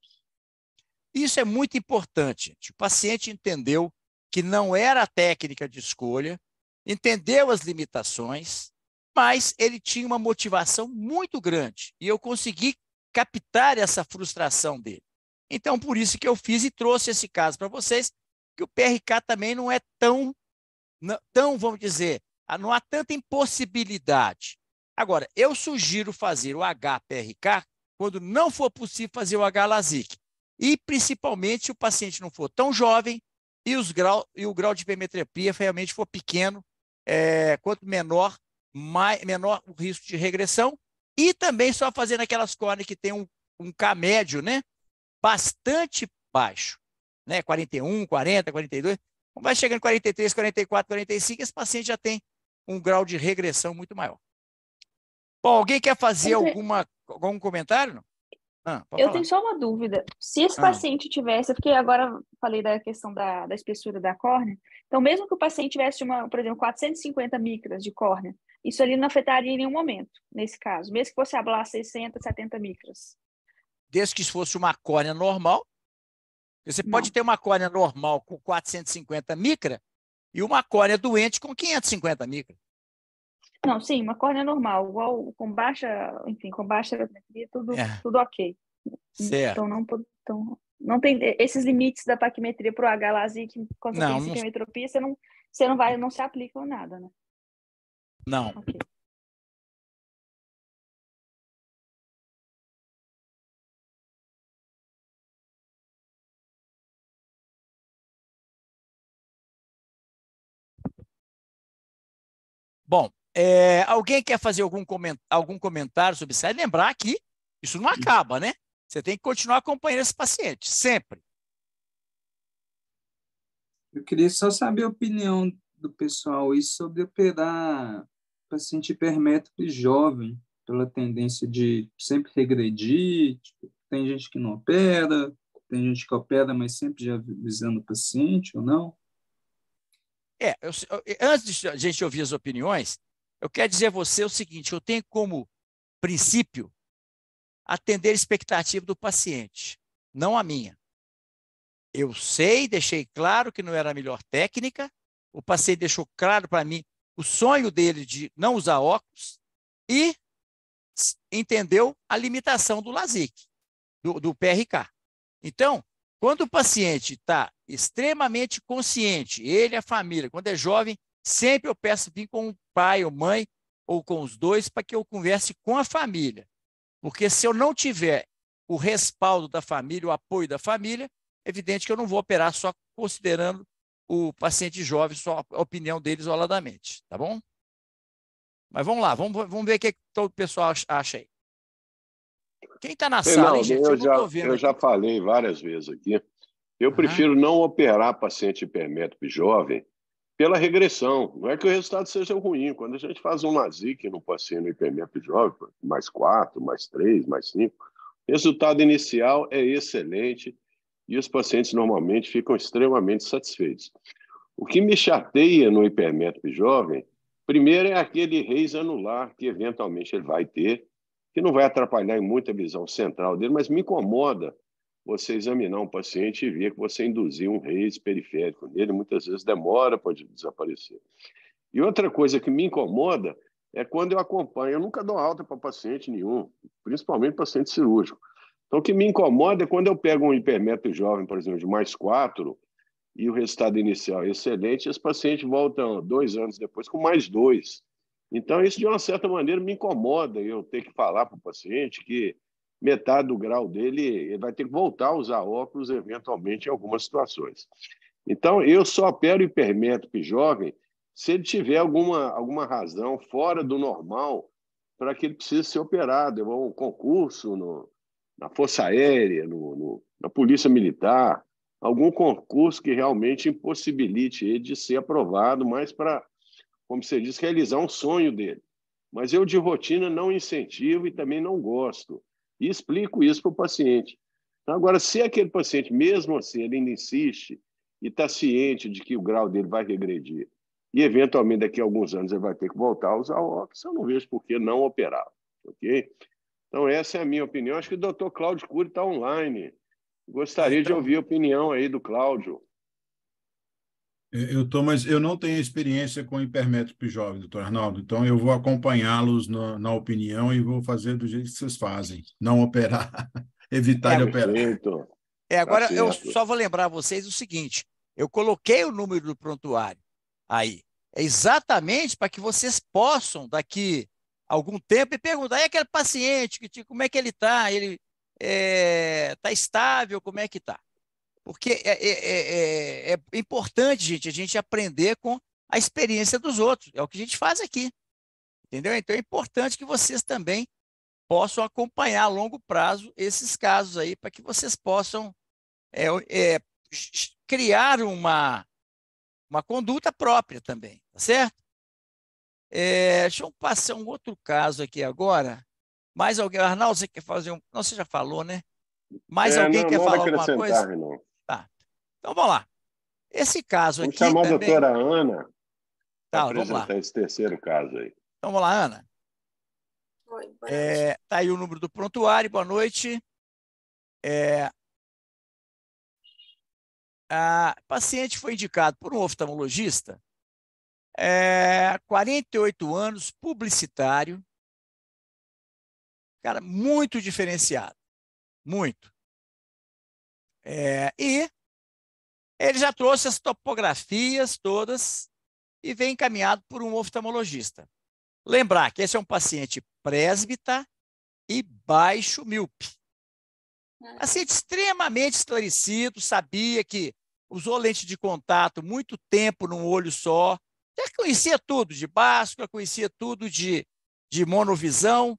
Isso é muito importante. O paciente entendeu que não era a técnica de escolha, entendeu as limitações, mas ele tinha uma motivação muito grande e eu consegui captar essa frustração dele. Então, por isso que eu fiz e trouxe esse caso para vocês, que o PRK também não é tão, vamos dizer, não há tanta impossibilidade. Agora, eu sugiro fazer o HPRK quando não for possível fazer o H-LASIK. E, principalmente, se o paciente não for tão jovem e o grau de hipermetropia realmente for pequeno, quanto menor o risco de regressão. E também só fazendo aquelas córneas que tem um K médio, né, bastante baixo, né, 41, 40, 42. Vai chegando em 43, 44, 45, esse paciente já tem um grau de regressão muito maior. Bom, alguém quer fazer algum comentário? Não? Eu tenho só uma dúvida. Se esse paciente tivesse, porque agora falei da questão da espessura da córnea, então mesmo que o paciente tivesse, por exemplo, 450 micras de córnea, isso ali não afetaria em nenhum momento, nesse caso, mesmo que fosse ablar 60, 70 micras. Desde que fosse uma córnea normal, você pode ter uma córnea normal com 450 micra e uma córnea doente com 550 micra. Não, sim, uma córnea normal, igual com baixa, enfim, com baixa aerometria, tudo ok. Certo. Então, não tem esses limites da paquimetria para o H-LASIK, quando você tem hipermetropia, não se aplica nada, né? Não. Okay. Bom, alguém quer fazer algum comentário sobre isso? Lembrar que isso não acaba, né? Você tem que continuar acompanhando esse paciente, sempre. Eu queria só saber a opinião do pessoal aí sobre operar paciente hipermétrope jovem, pela tendência de sempre regredir. Tipo, tem gente que não opera, tem gente que opera, mas sempre já visando o paciente ou não? Antes de a gente ouvir as opiniões, eu quero dizer a você o seguinte: eu tenho como princípio atender a expectativa do paciente, não a minha. Eu sei, deixei claro que não era a melhor técnica, o paciente deixou claro para mim o sonho dele de não usar óculos e entendeu a limitação do LASIK, do PRK. Então, quando o paciente está extremamente consciente, ele e a família, quando é jovem, sempre eu peço vir com o pai ou mãe, ou com os dois, para que eu converse com a família. Porque se eu não tiver o respaldo da família, o apoio da família, é evidente que eu não vou operar só considerando o paciente jovem, só a opinião deles isoladamente, tá bom? Mas vamos lá, vamos ver o que todo o pessoal acha aí. Quem está na sala, hein, gente? Eu já falei várias vezes aqui. Eu prefiro não operar paciente hipermétrope jovem pela regressão. Não é que o resultado seja ruim. Quando a gente faz um LASIK no paciente hipermétrope jovem, mais 4, mais 3, mais 5, o resultado inicial é excelente e os pacientes normalmente ficam extremamente satisfeitos. O que me chateia no hipermétrope jovem, primeiro, é aquele raise anular que eventualmente ele vai ter, que não vai atrapalhar em muita visão central dele, mas me incomoda você examinar um paciente e ver que você induziu um raise periférico nele, muitas vezes demora para desaparecer. E outra coisa que me incomoda é quando eu acompanho, eu nunca dou alta para paciente nenhum, principalmente paciente cirúrgico. Então, o que me incomoda é quando eu pego um hipermétrope jovem, por exemplo, de mais 4, e o resultado inicial é excelente, esse paciente volta 2 anos depois com mais 2. Então, isso, de uma certa maneira, me incomoda eu ter que falar para o paciente que metade do grau dele, ele vai ter que voltar a usar óculos, eventualmente, em algumas situações. Então, eu só opero hipermétrope jovem se ele tiver alguma razão fora do normal para que ele precise ser operado. Eu vou a um concurso na Força Aérea, na Polícia Militar, algum concurso que realmente impossibilite ele de ser aprovado, mas para, como você diz, realizar um sonho dele. Mas eu, de rotina, não incentivo e também não gosto. E explico isso para o paciente. Então, agora, se aquele paciente, mesmo assim, ele ainda insiste e está ciente de que o grau dele vai regredir e, eventualmente, daqui a alguns anos ele vai ter que voltar a usar óculos, eu não vejo por que não operar. Ok? Então, essa é a minha opinião. Acho que o doutor Cláudio Cury está online. Gostaria de ouvir a opinião aí do Cláudio. Mas eu não tenho experiência com hipermétrope jovem, doutor Arnaldo, então eu vou acompanhá-los na opinião e vou fazer do jeito que vocês fazem, não operar, evitar de operar. Agora, eu só vou lembrar a vocês o seguinte, eu coloquei o número do prontuário aí, é exatamente para que vocês possam, daqui a algum tempo, perguntar, e aquele paciente, como é que ele está? Ele está estável? Como é que está? Porque é importante, gente, a gente aprender com a experiência dos outros. É o que a gente faz aqui. Entendeu? Então, é importante que vocês também possam acompanhar a longo prazo esses casos aí, para que vocês possam criar uma conduta própria também, tá certo? Deixa eu passar um outro caso aqui agora. Mais alguém? Arnaldo, você quer fazer um... Não, você já falou, né? Mais alguém Não, quer nada a falar alguma coisa? acrescentar, não. Tá. Então, vamos lá. Esse caso Vamos aqui chamar a também... doutora Ana para Tá, vamos lá. apresentar esse terceiro caso aí. Então, vamos lá, Ana. Oi, boa noite. Tá aí o número do prontuário, boa noite. A paciente foi indicado por um oftalmologista, 48 anos, publicitário, cara, muito diferenciado, muito. E ele já trouxe as topografias todas e vem encaminhado por um oftalmologista. Lembrar que esse é um paciente presbita e baixo míope. Paciente extremamente esclarecido, sabia que usou lente de contato muito tempo num olho só, já conhecia tudo de báscula, conhecia tudo de monovisão,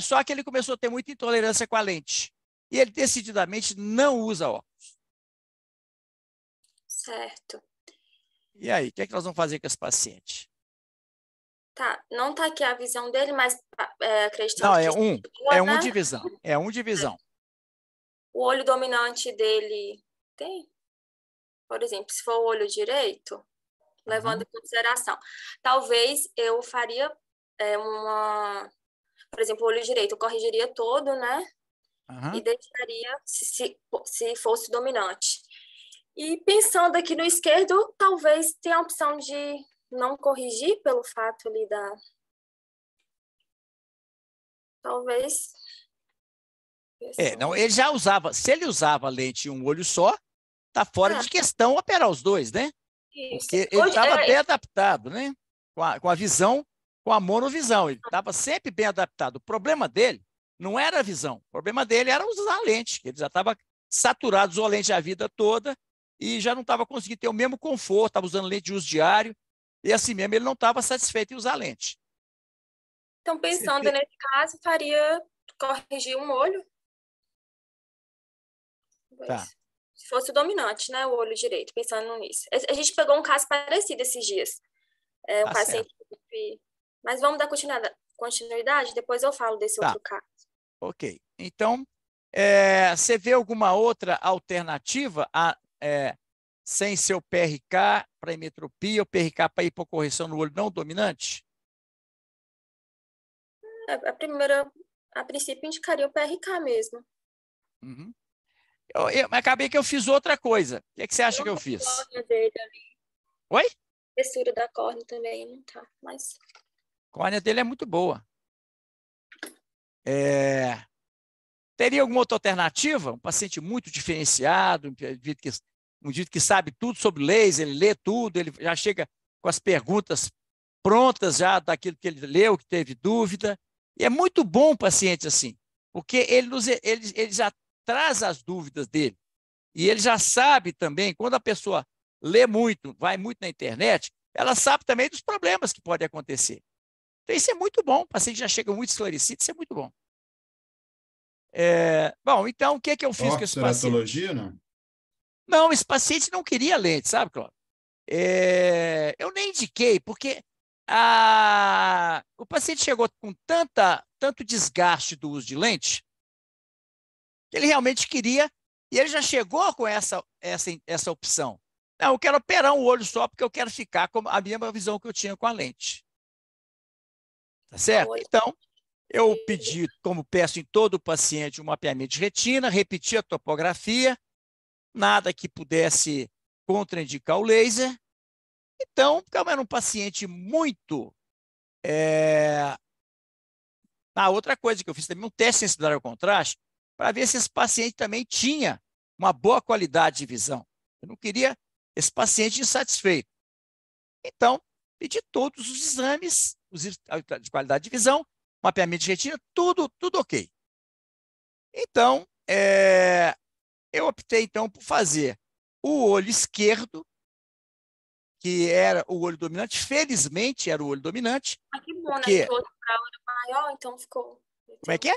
só que ele começou a ter muita intolerância com a lente. E ele decididamente não usa óculos. Certo. E aí, o que é que nós vamos fazer com esse paciente? Tá, não tá aqui a visão dele, mas acreditando Não, que... é um né? de visão, é um de visão. O olho dominante dele tem? Por exemplo, se for o olho direito, levando em consideração. Talvez eu faria por exemplo, o olho direito, eu corrigiria todo, né? E deixaria se fosse dominante. E pensando aqui no esquerdo, talvez tenha a opção de não corrigir pelo fato ali da... Talvez... Não, ele já usava, se ele usava lente em um olho só, tá fora de questão operar os dois, né? Isso. Porque ele estava bem adaptado, né? Com a visão, com a monovisão. Ele estava sempre bem adaptado. O problema dele não era a visão. O problema dele era usar a lente. Ele já estava saturado, usou a lente a vida toda e já não estava conseguindo ter o mesmo conforto, estava usando lente de uso diário e assim mesmo ele não estava satisfeito em usar a lente. Então, pensando nesse caso, faria corrigir um olho. Tá. Se fosse o dominante, né? O olho direito, pensando nisso. A gente pegou um caso parecido esses dias. Um paciente... Mas vamos dar continuidade? Depois eu falo desse outro caso. Ok. Então, você vê alguma outra alternativa sem ser o PRK para himetropia ou PRK para hipocorreção no olho não dominante? A princípio, indicaria o PRK mesmo. Uhum. Mas acabei que eu fiz outra coisa. O que você acha que eu fiz? A córnea dele ali. Oi? A espessura da córnea também não tá, mas... A córnea dele é muito boa. Teria alguma outra alternativa? Um paciente muito diferenciado, um indivíduo que sabe tudo sobre laser, ele lê tudo, ele já chega com as perguntas prontas já daquilo que ele leu, que teve dúvida. E é muito bom um paciente assim, porque ele já traz as dúvidas dele. E ele já sabe também, quando a pessoa lê muito, vai muito na internet, ela sabe também dos problemas que podem acontecer. Então, isso é muito bom. O paciente já chega muito esclarecido, isso é muito bom. Bom, então, o que eu fiz com esse paciente? Não? Não, esse paciente não queria lente, sabe, Cláudio? Eu nem indiquei, porque o paciente chegou com tanto desgaste do uso de lente, que ele realmente queria, e ele já chegou com essa opção. Não, eu quero operar um olho só, porque eu quero ficar com a mesma visão que eu tinha com a lente. Tá certo? Então, eu pedi, como peço em todo paciente, um mapeamento de retina, repeti a topografia, nada que pudesse contraindicar o laser. Então, como era um paciente muito... outra coisa que eu fiz também, um teste de sensibilidade ao contraste, para ver se esse paciente também tinha uma boa qualidade de visão. Eu não queria esse paciente insatisfeito. Então, pedi todos os exames de qualidade de visão, mapeamento de retina, tudo ok. Então, eu optei, então, por fazer o olho esquerdo, que era o olho dominante. Felizmente, era o olho dominante. Ah, que bom, porque... né? Que o olho era maior, então ficou... Como é que é?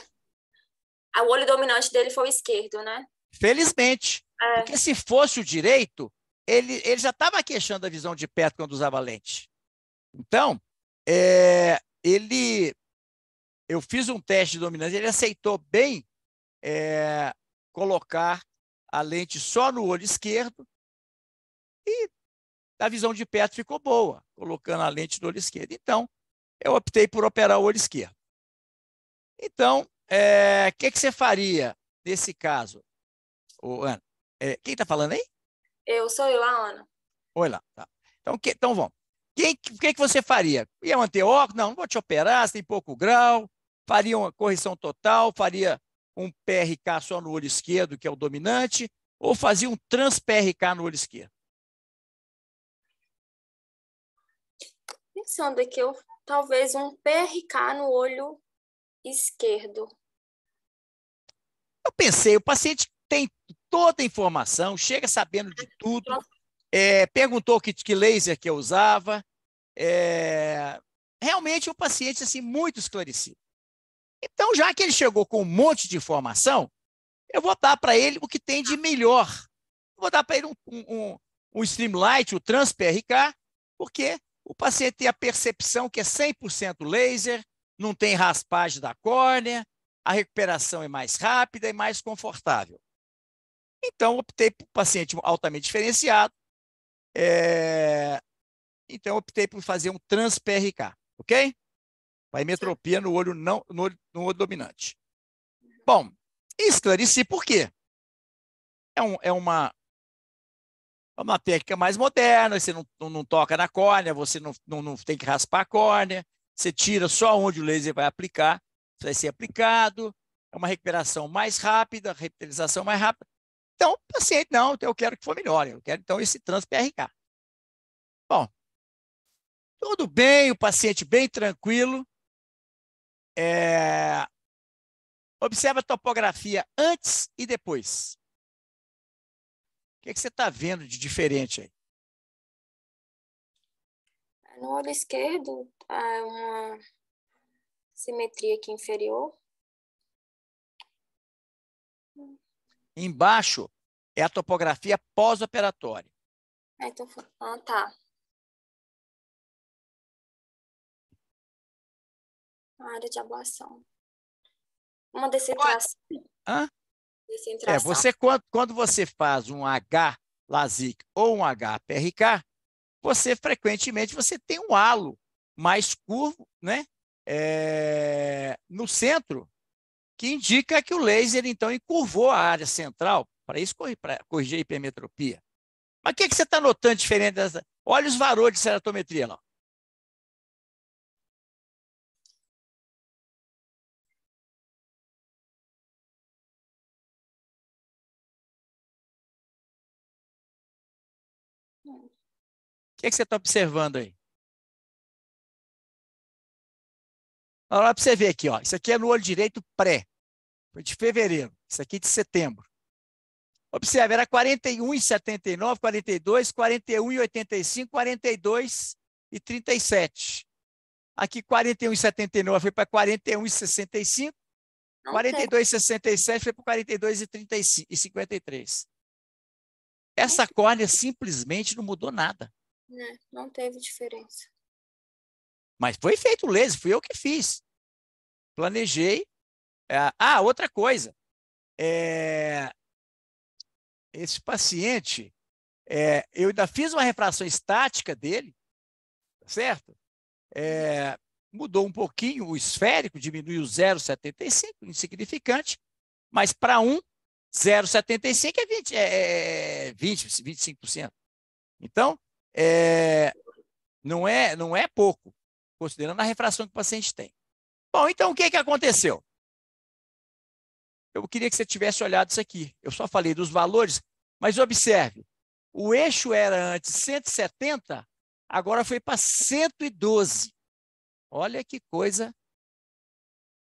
O olho dominante dele foi o esquerdo, né? Felizmente. Porque se fosse o direito, ele já estava queixando a visão de perto quando usava lente. Então, eu fiz um teste de dominância, ele aceitou bem colocar a lente só no olho esquerdo e a visão de perto ficou boa, colocando a lente no olho esquerdo. Então, eu optei por operar o olho esquerdo. Então, o que você faria nesse caso, Ana? Quem está falando aí? Sou eu, a Ana. Oi lá. Tá. Então vamos. O que você faria? Ia manter óculos? Não vou te operar, você tem pouco grau. Faria uma correção total? Faria um PRK só no olho esquerdo, que é o dominante? Ou fazia um trans-PRK no olho esquerdo? Pensando aqui, talvez um PRK no olho esquerdo. Eu pensei, o paciente tem toda a informação, chega sabendo de tudo, perguntou que laser que eu usava, realmente um paciente assim, muito esclarecido. Então, já que ele chegou com um monte de informação, eu vou dar para ele o que tem de melhor. Vou dar para ele um Streamlight, o Trans-PRK, porque o paciente tem a percepção que é 100% laser, não tem raspagem da córnea, a recuperação é mais rápida e mais confortável. Então, optei por um paciente altamente diferenciado. Então, optei por fazer um trans-PRK, ok? Para himetropia no olho dominante. Bom, esclareci por quê. É uma técnica mais moderna, você não toca na córnea, você não tem que raspar a córnea, você tira só onde o laser vai aplicar, vai ser aplicado, é uma recuperação mais rápida, revitalização mais rápida. Então, o paciente, não, eu quero que for melhor, eu quero então esse trans-PRK. Bom, tudo bem, o paciente bem tranquilo. Observa a topografia antes e depois. O que você está vendo de diferente aí? No olho esquerdo, há uma simetria aqui inferior. Embaixo é a topografia pós-operatória. Então, tá. A área de ablação. Uma descentração. Você, quando você faz um H-LASIK ou um H-PRK, você frequentemente tem um halo mais curvo, né? No centro, que indica que o laser, então, encurvou a área central, para corrigir a hipermetropia. Mas o que você está notando diferente dessa? Olha os varores de ceratometria lá. O que você está observando aí? Olha para você ver aqui, ó. Isso aqui é no olho direito pré. Foi de fevereiro. Isso aqui de setembro. Observe, era 41,79, 42, 41,85, 42,37. Aqui 41,79 foi para 41,65. 42,67 foi para 42,53. Essa córnea simplesmente não mudou nada. Não teve diferença. Mas foi feito o laser, fui eu que fiz. Planejei. Outra coisa. Esse paciente, eu ainda fiz uma refração estática dele, certo? Mudou um pouquinho o esférico, diminuiu 0,75, insignificante, mas para 0,75 é 25%. Então, não é pouco, considerando a refração que o paciente tem. Bom, então o que aconteceu? Eu queria que você tivesse olhado isso aqui. Eu só falei dos valores, mas observe, o eixo era antes 170, agora foi para 112. Olha que coisa.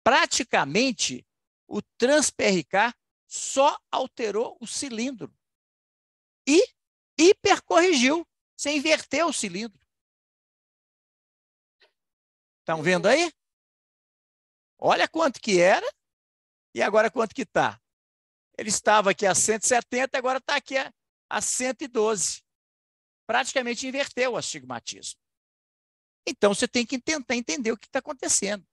Praticamente, o trans-PRK só alterou o cilindro e hipercorrigiu. Você inverteu o cilindro. Estão vendo aí? Olha quanto que era e agora quanto que está. Ele estava aqui a 170, agora está aqui a 112. Praticamente inverteu o astigmatismo. Então, você tem que tentar entender o que está acontecendo.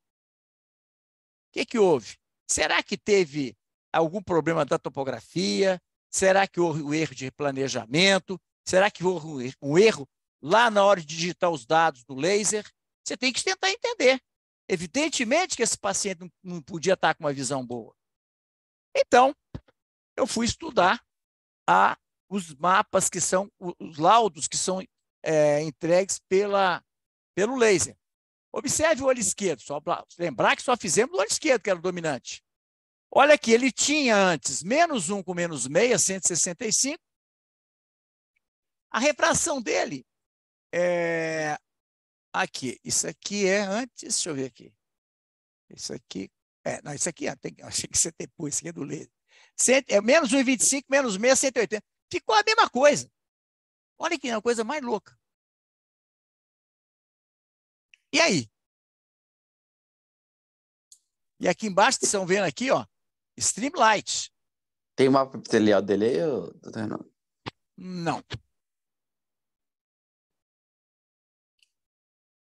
O que houve? Será que teve algum problema da topografia? Será que houve um erro de planejamento? Será que houve um erro lá na hora de digitar os dados do laser? Você tem que tentar entender. Evidentemente que esse paciente não podia estar com uma visão boa. Então, eu fui estudar os mapas que são, os laudos que são entregues pelo laser. Observe o olho esquerdo, só lembrar que só fizemos o olho esquerdo, que era o dominante. Olha aqui, ele tinha antes -1 com -6, 165. A refração dele é aqui. Isso aqui é antes, deixa eu ver aqui. Isso aqui, não, isso aqui, achei que você depois, isso aqui é do laser. É -1,25, -6, 180. Ficou a mesma coisa. Olha que é uma coisa mais louca. E aí? E aqui embaixo, vocês estão vendo aqui, ó, Streamlight. Tem o mapa epitelial dele aí, doutor Reinaldo? Não.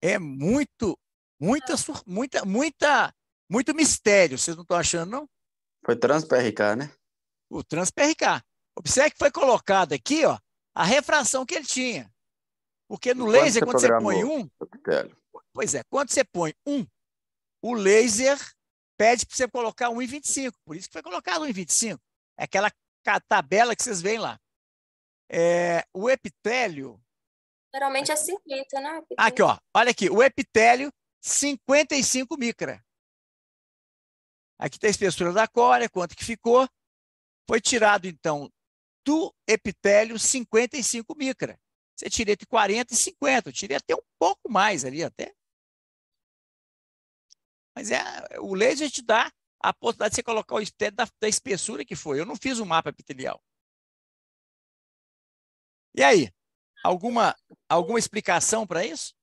É muito mistério. Vocês não estão achando, não? Foi Trans-PRK, né? O Trans-PRK. Observe que foi colocado aqui, ó, a refração que ele tinha. Porque no laser, quando você põe pois é, quando você põe o laser pede para você colocar 1,25. Por isso que foi colocado 1,25. É aquela tabela que vocês veem lá. O epitélio... Geralmente é 50, né? Aqui, ó. Olha aqui. O epitélio, 55 micra. Aqui está a espessura da córnea, quanto que ficou. Foi tirado, então, do epitélio 55 micra. Você tira entre 40 e 50. Eu tirei até um pouco mais ali, até. Mas o laser te dá a possibilidade de você colocar o epitélio da espessura que foi. Eu não fiz um mapa epitelial. E aí? Alguma explicação para isso?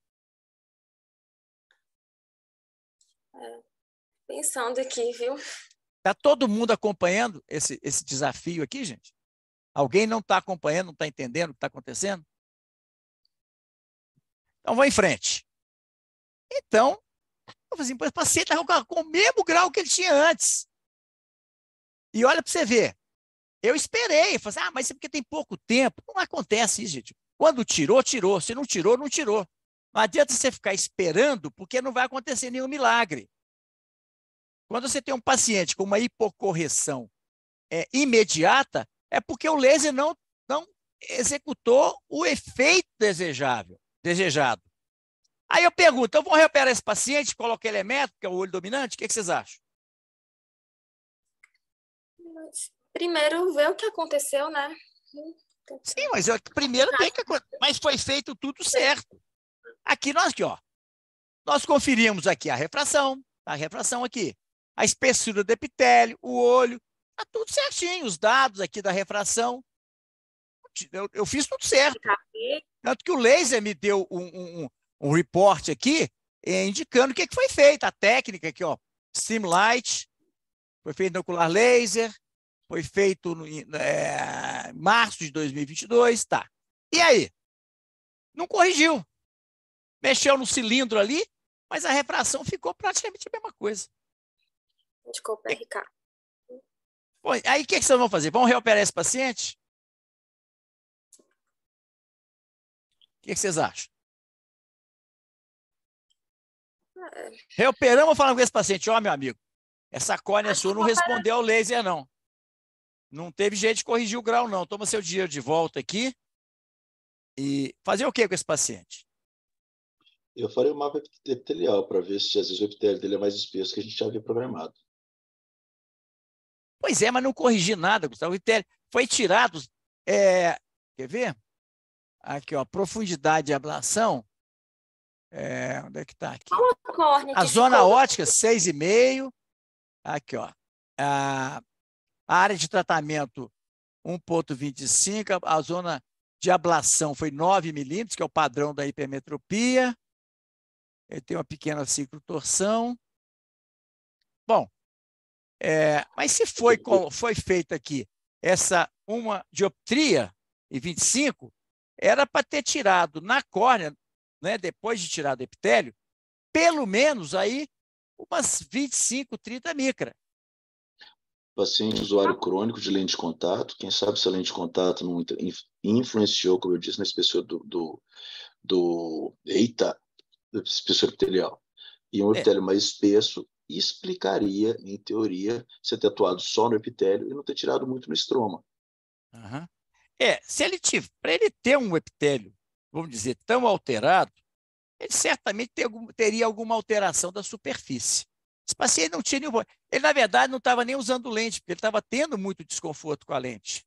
Pensando aqui, viu? Está todo mundo acompanhando esse desafio aqui, gente? Alguém não está acompanhando, não está entendendo o que está acontecendo? Então, vou em frente. Então, eu falei assim, o paciente estava com o mesmo grau que ele tinha antes. E olha para você ver. Eu esperei. Eu falei assim, mas isso é porque tem pouco tempo. Não acontece isso, gente. Quando tirou, tirou. Se não tirou, não tirou. Não adianta você ficar esperando, porque não vai acontecer nenhum milagre. Quando você tem um paciente com uma hipocorreção imediata, é porque o laser não executou o efeito desejado. Aí eu pergunto, então vamos reoperar esse paciente, colocar elementos, que é o olho dominante, o que vocês acham? Primeiro, ver o que aconteceu, né? Sim, mas primeiro tem que acontecer. Mas foi feito tudo certo. Aqui, nós conferimos aqui a refração aqui, a espessura do epitélio, o olho, está tudo certinho, os dados aqui da refração. Eu fiz tudo certo. Tanto que o laser me deu um report aqui, indicando o que foi feito. A técnica aqui, ó, Streamlight, foi feito no ocular laser, foi feito em março de 2022, tá. E aí? Não corrigiu. Mexeu no cilindro ali, mas a refração ficou praticamente a mesma coisa. Indicou PRK. Bom, aí o que vocês vão fazer? Vão reoperar esse paciente? O que vocês acham? Reoperamos falando com esse paciente, ó, meu amigo, essa córnea sua não respondeu ao laser, não. Não teve jeito de corrigir o grau, não. Toma seu dinheiro de volta aqui e fazer o que com esse paciente? Eu farei o mapa epitelial para ver se às vezes o epitélio dele é mais espesso que a gente já havia programado. Pois é, mas não corrigi nada, Gustavo. O epitélio foi tirado. Quer ver? Aqui, ó, profundidade de ablação. Onde é que está aqui? A zona ótica, 6,5. Aqui, ó. A área de tratamento, 1,25. A zona de ablação foi 9 milímetros, que é o padrão da hipermetropia. Ele tem uma pequena ciclotorção. Bom, mas se foi feita aqui uma dioptria em 25, era para ter tirado na córnea, né, depois de tirar do epitélio, pelo menos aí umas 25, 30 micra. Paciente usuário crônico de lente de contato, quem sabe se a lente de contato não influenciou, como eu disse, na espessura do espessura epitelial. E um epitélio mais espesso explicaria, em teoria, você ter atuado só no epitélio e não ter tirado muito no estroma. Uhum. Se ele para ele ter um epitélio, vamos dizer, tão alterado, ele certamente teria alguma alteração da superfície. Esse paciente não tinha nenhum. Ele, na verdade, não estava nem usando lente, porque ele estava tendo muito desconforto com a lente.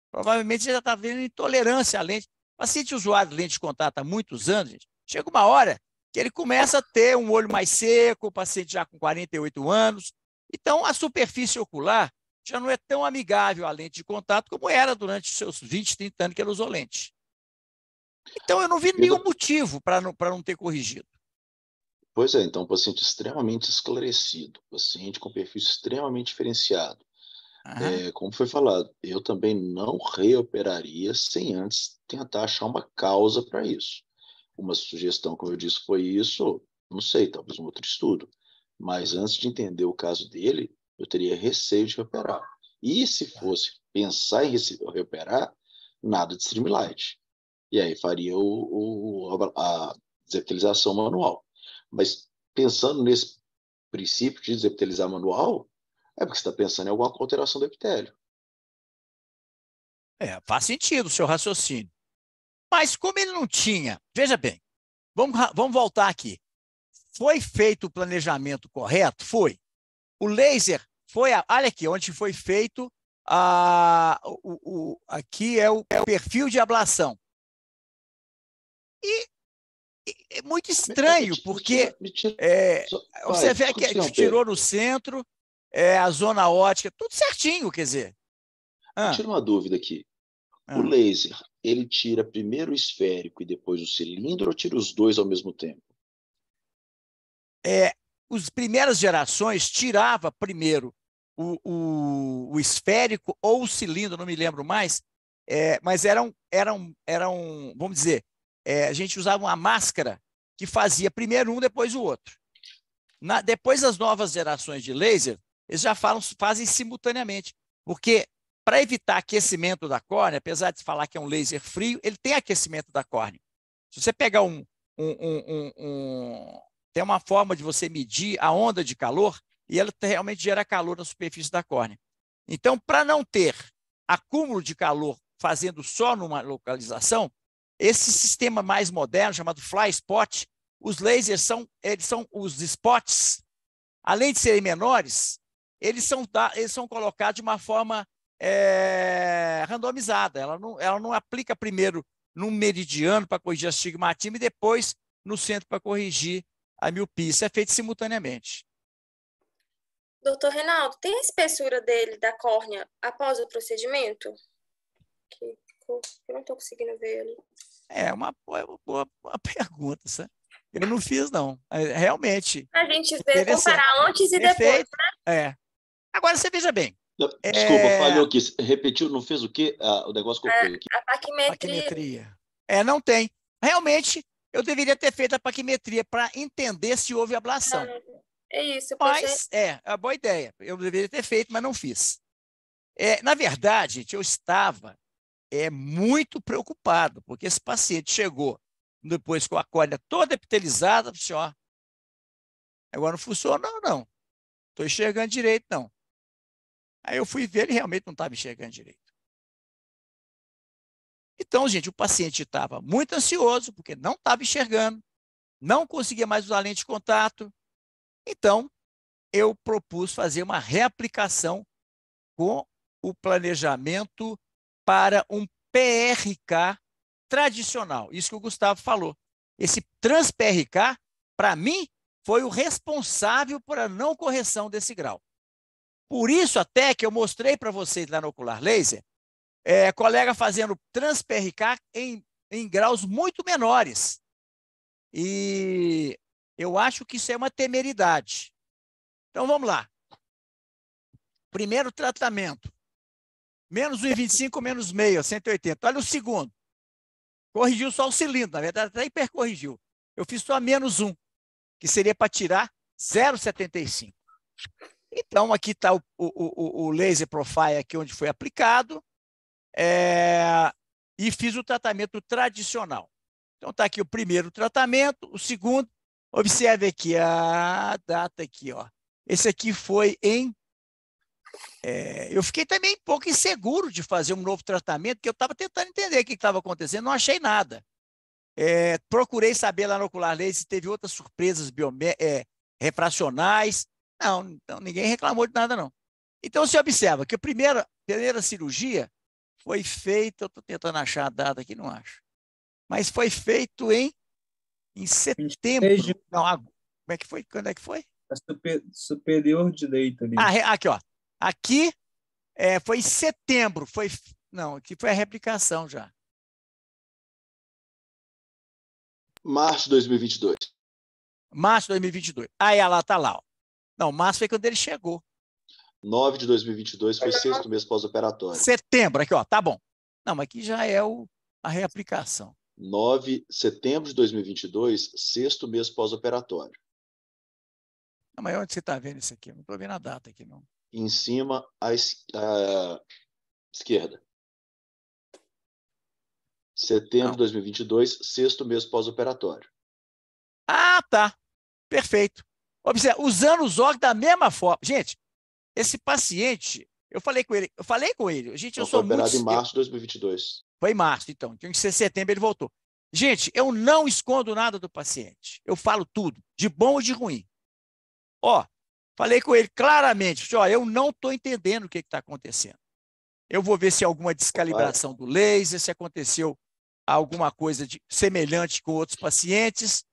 Provavelmente ele já estava tendo intolerância à lente. O paciente usuário de lente de contato há muitos anos, gente, chega uma hora que ele começa a ter um olho mais seco, o paciente já com 48 anos. Então, a superfície ocular já não é tão amigável à lente de contato como era durante os seus 20, 30 anos que ele usou lente. Então, eu não vi nenhum motivo para não ter corrigido. Pois é, então, paciente extremamente esclarecido, paciente com perfil extremamente diferenciado. Como foi falado, eu também não reoperaria sem antes tentar achar uma causa para isso. Uma sugestão, como eu disse, foi isso, não sei, talvez um outro estudo. Mas antes de entender o caso dele, eu teria receio de reoperar. E se fosse pensar em reoperar, nada de Streamlight. E aí faria a desepitelização manual. Mas pensando nesse princípio de desepitelizar manual, é porque você está pensando em alguma alteração do epitélio. Faz sentido o seu raciocínio. Mas como ele não tinha, veja bem, vamos voltar aqui. Foi feito o planejamento correto? Foi. O laser foi, olha aqui, onde foi feito, aqui é o perfil de ablação. E é muito estranho, porque você vê que tirou no centro, a zona óptica, tudo certinho, quer dizer. Tira uma dúvida aqui. O laser, ele tira primeiro o esférico e depois o cilindro, ou tira os dois ao mesmo tempo? As primeiras gerações tirava primeiro o esférico ou o cilindro, não me lembro mais, mas eram, vamos dizer, a gente usava uma máscara que fazia primeiro um, depois o outro. Depois das novas gerações de laser, eles já fazem simultaneamente, porque para evitar aquecimento da córnea, apesar de falar que é um laser frio, ele tem aquecimento da córnea. Se você pegar tem uma forma de você medir a onda de calor e ela realmente gera calor na superfície da córnea. Então, para não ter acúmulo de calor fazendo só numa localização, esse sistema mais moderno, chamado Fly Spot, os lasers são os spots, além de serem menores, eles são colocados de uma forma randomizada. Ela não aplica primeiro num meridiano para corrigir a astigmatismo e depois no centro para corrigir a miopia. Isso é feito simultaneamente. Doutor Reinaldo, tem a espessura dele, da córnea, após o procedimento? Eu não estou conseguindo ver ali. É uma boa pergunta, sabe? Eu não fiz, não. Realmente. A gente vê, comparar antes e depois, né? Agora, você veja bem. Desculpa, falhou aqui. Repetiu, não fez o quê? O negócio que eu fui aqui. A paquimetria. Não tem. Realmente, eu deveria ter feito a paquimetria para entender se houve ablação. É isso. Mas, é uma boa ideia. Eu deveria ter feito, mas não fiz. Na verdade, gente, eu estava muito preocupado, porque esse paciente chegou depois com a córnea toda epitelizada, disse, agora não funcionou, não. Estou enxergando direito, não. Aí eu fui ver, ele realmente não estava enxergando direito. Então, gente, o paciente estava muito ansioso, porque não estava enxergando, não conseguia mais usar lente de contato. Então, eu propus fazer uma reaplicação com o planejamento para um PRK tradicional. Isso que o Gustavo falou. Esse trans-PRK, para mim, foi o responsável por a não correção desse grau. Por isso, até que eu mostrei para vocês lá no Ocular Laser, colega fazendo trans-PRK em graus muito menores. E eu acho que isso é uma temeridade. Então, vamos lá. Primeiro tratamento. Menos 1,25, menos meio, 180. Olha o segundo. Corrigiu só o cilindro, na verdade, até hipercorrigiu. Eu fiz só menos 1, que seria para tirar 0,75. Então, aqui está o laser profile aqui onde foi aplicado. E fiz o tratamento tradicional. Então, está aqui o primeiro tratamento, o segundo. Observe aqui a data aqui, ó. Esse aqui foi em... eu fiquei também um pouco inseguro de fazer um novo tratamento, porque eu estava tentando entender o que estava acontecendo, não achei nada. Procurei saber lá no Ocular Laser se teve outras surpresas refracionais. Não, então ninguém reclamou de nada, não. Então, você observa que a primeira cirurgia foi feita, eu estou tentando achar a data aqui, não acho. Mas foi feito em setembro. Não, como é que foi? Quando é que foi? Superior direito ali. Aqui, ó. Aqui foi em setembro. Não, aqui foi a replicação já. Março de 2022. Março de 2022. Ela está lá, ó. Não, março foi quando ele chegou. 9 de 2022 foi 6º mês pós-operatório. Setembro, aqui, ó, tá bom. Não, mas aqui já é a reaplicação. 9 de setembro de 2022, 6º mês pós-operatório. Não, mas onde você está vendo isso aqui? Eu não estou vendo a data aqui, não. Em cima, à esquerda. Setembro de 2022, 6º mês pós-operatório. Tá. Perfeito. Observe, usando os órgãos da mesma forma. Gente, esse paciente, eu falei com ele. Gente, eu sou foi operado muito... em março de 2022. Foi em março, então. Em setembro ele voltou. Gente, eu não escondo nada do paciente. Eu falo tudo, de bom ou de ruim. Falei com ele claramente. Eu não estou entendendo o que está acontecendo. Eu vou ver se há alguma descalibração do laser, se aconteceu alguma coisa semelhante com outros pacientes.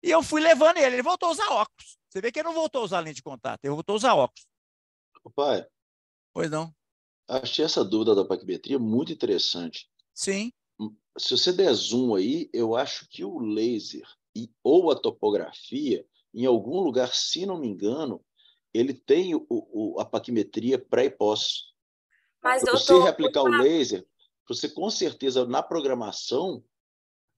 E eu fui levando ele. Ele voltou a usar óculos. Você vê que ele não voltou a usar lente de contato, ele voltou a usar óculos. Pai. Pois não. Achei essa dúvida da paquimetria muito interessante. Sim. Se você der zoom aí, eu acho que o laser ou a topografia, em algum lugar, se não me engano, ele tem a paquimetria pré e pós. Mas para você reaplicar o laser, você com certeza, na programação,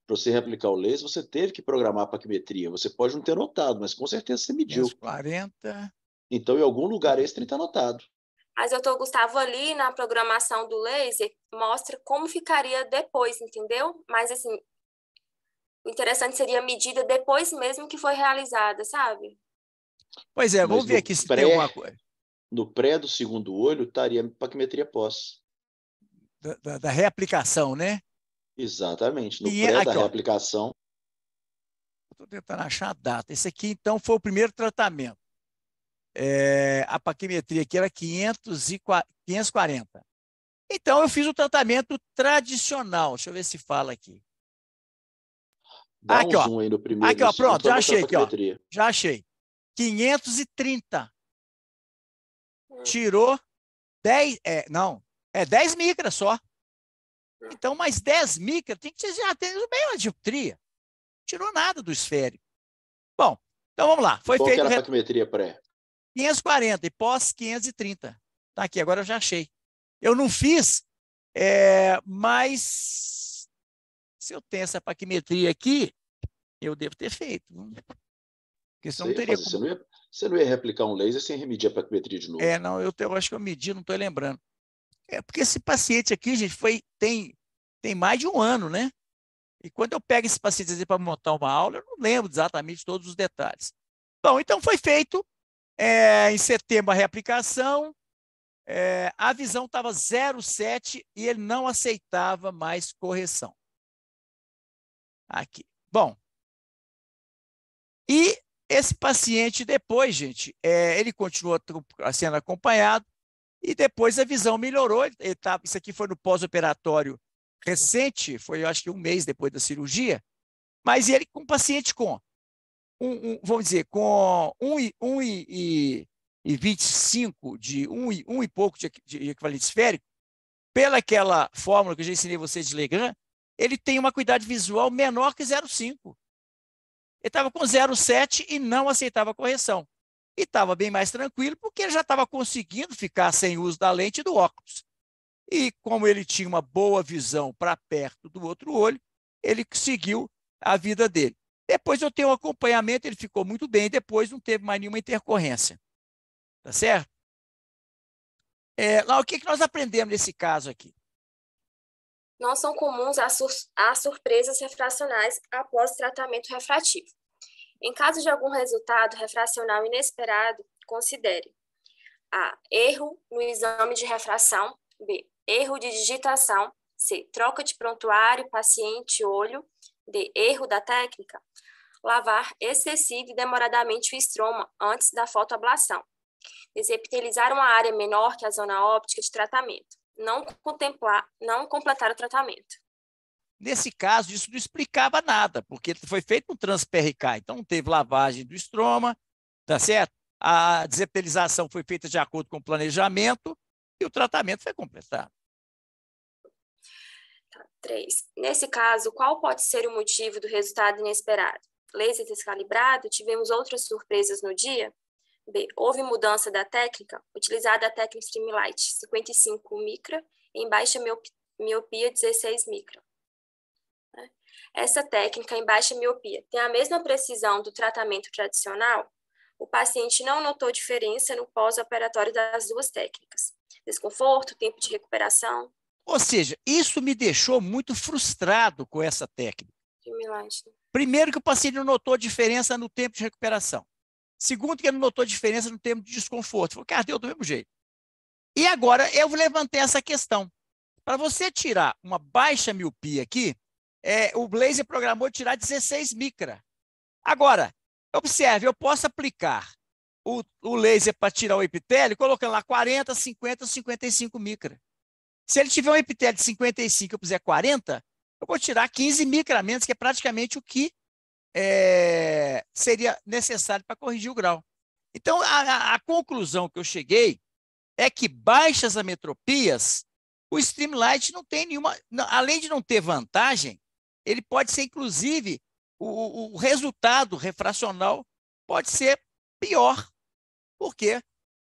para você reaplicar o laser, você teve que programar a paquimetria. Você pode não ter notado, mas com certeza você mediu. 40. Então, em algum lugar extra está anotado. Mas, doutor Gustavo, ali na programação do laser, mostra como ficaria depois, entendeu? Mas, assim, o interessante seria a medida depois mesmo que foi realizada, sabe? Pois é, vamos ver aqui se tem alguma coisa. No pré do segundo olho, estaria paquimetria pós. Da reaplicação, né? Exatamente. No pré da reaplicação. Estou tentando achar a data. Esse aqui, então, foi o primeiro tratamento. A paquimetria aqui era 540. Então, eu fiz o tratamento tradicional. Deixa eu ver se fala aqui. Dá um zoom aí no primeiro. Aqui, ó, pronto, já achei aqui, ó. Já achei. 530. Tirou 10, 10 micras só. Então, mais 10 micras, tem que ser já tem bem uma dioptria. Tirou nada do esférico. Bom, então vamos lá. Foi Qual feito que era a paquimetria pré? 540 e pós 530. Tá aqui, agora eu já achei. Eu não fiz, mas se eu tenho essa paquimetria aqui, eu devo ter feito. Porque senão não teria como... Você não ia replicar um laser sem medir a paquimetria de novo. Não, eu acho que eu medi, não estou lembrando. Porque esse paciente aqui, gente, tem mais de um ano, né? E quando eu pego esse paciente para montar uma aula, eu não lembro exatamente todos os detalhes. Bom, então foi feito em setembro a reaplicação, a visão estava 0,7 e ele não aceitava mais correção. Aqui. Bom, e esse paciente depois, gente, ele continuou sendo acompanhado e depois a visão melhorou. Isso aqui foi no pós-operatório recente, foi eu acho que um mês depois da cirurgia, mas ele com paciente com vamos dizer, com 1,25 de 1 e pouco de equivalente esférico, pela aquela fórmula que eu já ensinei vocês de Legrand, ele tem uma acuidade visual menor que 0,5. Ele estava com 0,7 e não aceitava correção. E estava bem mais tranquilo, porque ele já estava conseguindo ficar sem uso da lente e do óculos. E como ele tinha uma boa visão para perto do outro olho, ele seguiu a vida dele. Depois eu tenho um acompanhamento, ele ficou muito bem, depois não teve mais nenhuma intercorrência. Tá certo? Lá, o que nós aprendemos nesse caso aqui? Não são comuns as surpresas refracionais após tratamento refrativo. Em caso de algum resultado refracional inesperado, considere A. Erro no exame de refração. B. Erro de digitação. C. Troca de prontuário, paciente, olho. D. Erro da técnica. Lavar excessivo e demoradamente o estroma antes da fotoablação. Desepitelizar uma área menor que a zona óptica de tratamento. Não completar o tratamento. Nesse caso, isso não explicava nada, porque foi feito um trans-PRK, então não teve lavagem do estroma, tá certo? A desepitelização foi feita de acordo com o planejamento e o tratamento foi completado. 3. Nesse caso, qual pode ser o motivo do resultado inesperado? Laser descalibrado? Tivemos outras surpresas no dia? B. Houve mudança da técnica? Utilizada a técnica Streamlight 55 micra em baixa miopia 16 micra. Essa técnica em baixa miopia tem a mesma precisão do tratamento tradicional? O paciente não notou diferença no pós-operatório das duas técnicas. Desconforto, tempo de recuperação. Ou seja, isso me deixou muito frustrado com essa técnica. Primeiro que o paciente não notou diferença no tempo de recuperação. Segundo que ele não notou diferença no tempo de desconforto. Falou, cara, deu do mesmo jeito. E agora eu levantei essa questão. Para você tirar uma baixa miopia aqui, o laser programou tirar 16 micra. Agora, observe, eu posso aplicar o laser para tirar o epitélio, colocando lá 40, 50, 55 micra. Se ele tiver um epitélio de 55 e eu puser 40, eu vou tirar 15 micra a menos, que é praticamente o que seria necessário para corrigir o grau. Então, a conclusão que eu cheguei é que baixas ametropias, o Streamlight não tem nenhuma... Além de não ter vantagem, ele pode ser, inclusive, o resultado refracional pode ser pior, porque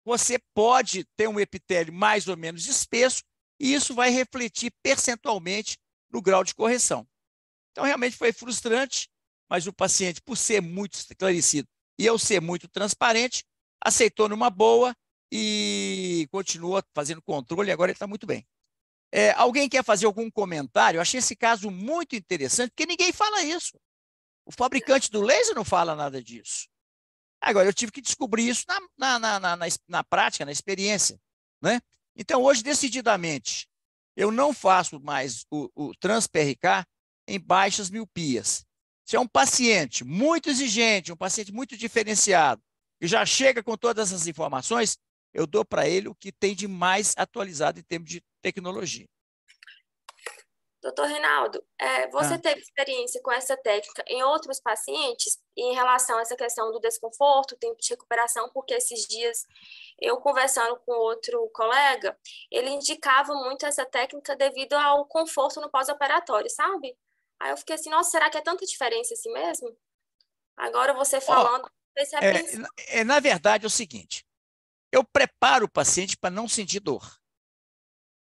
você pode ter um epitélio mais ou menos espesso e isso vai refletir percentualmente no grau de correção. Então, realmente foi frustrante, mas o paciente, por ser muito esclarecido e eu ser muito transparente, aceitou numa boa e continua fazendo controle e agora ele está muito bem. Alguém quer fazer algum comentário? Eu achei esse caso muito interessante, porque ninguém fala isso. O fabricante do laser não fala nada disso. Agora, eu tive que descobrir isso na prática, na experiência, né? Então, hoje, decididamente, eu não faço mais o trans-PRK em baixas miopias. Se é um paciente muito exigente, um paciente muito diferenciado, que já chega com todas as informações, eu dou para ele o que tem de mais atualizado em termos de tecnologia. Doutor Reinaldo, você teve experiência com essa técnica em outros pacientes em relação a essa questão do desconforto, tempo de recuperação, porque esses dias eu conversando com outro colega, ele indicava muito essa técnica devido ao conforto no pós-operatório, sabe? Aí eu fiquei assim, nossa, será que é tanta diferença assim mesmo? Agora você falando, na verdade é o seguinte, eu preparo o paciente para não sentir dor.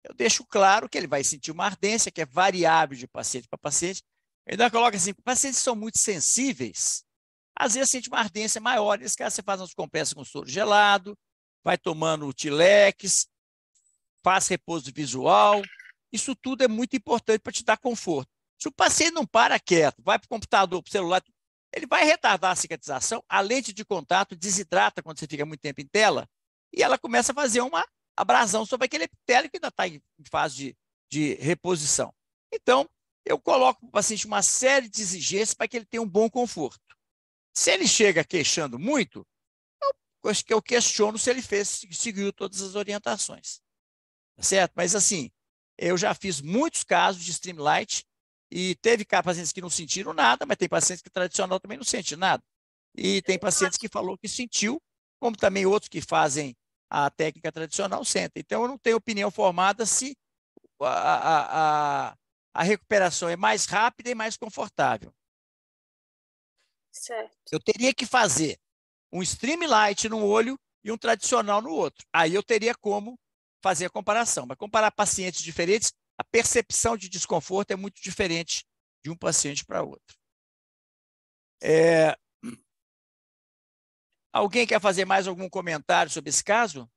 Eu deixo claro que ele vai sentir uma ardência, que é variável de paciente para paciente. Eu ainda coloco assim, pacientes que são muito sensíveis, às vezes sente uma ardência maior. Nesse caso, você faz umas compressas com soro gelado, vai tomando o Tilex, faz repouso visual. Isso tudo é muito importante para te dar conforto. Se o paciente não para quieto, vai para o computador, para o celular, ele vai retardar a cicatrização, a lente de contato desidrata quando você fica muito tempo em tela, e ela começa a fazer uma abrasão sobre aquele epitélio que ainda está em fase de reposição. Então, eu coloco para o paciente uma série de exigências para que ele tenha um bom conforto. Se ele chega queixando muito, eu questiono se ele seguiu todas as orientações. Tá certo? Mas, assim, eu já fiz muitos casos de Streamlight e teve pacientes que não sentiram nada, mas tem pacientes que tradicional também não sente nada. E tem pacientes que falou que sentiu, como também outros que fazem a técnica tradicional sentem. Então, eu não tenho opinião formada se a recuperação é mais rápida e mais confortável. Certo. Eu teria que fazer um Streamlight num olho e um tradicional no outro. Aí eu teria como fazer a comparação. Mas comparar pacientes diferentes, a percepção de desconforto é muito diferente de um paciente para outro. Alguém quer fazer mais algum comentário sobre esse caso?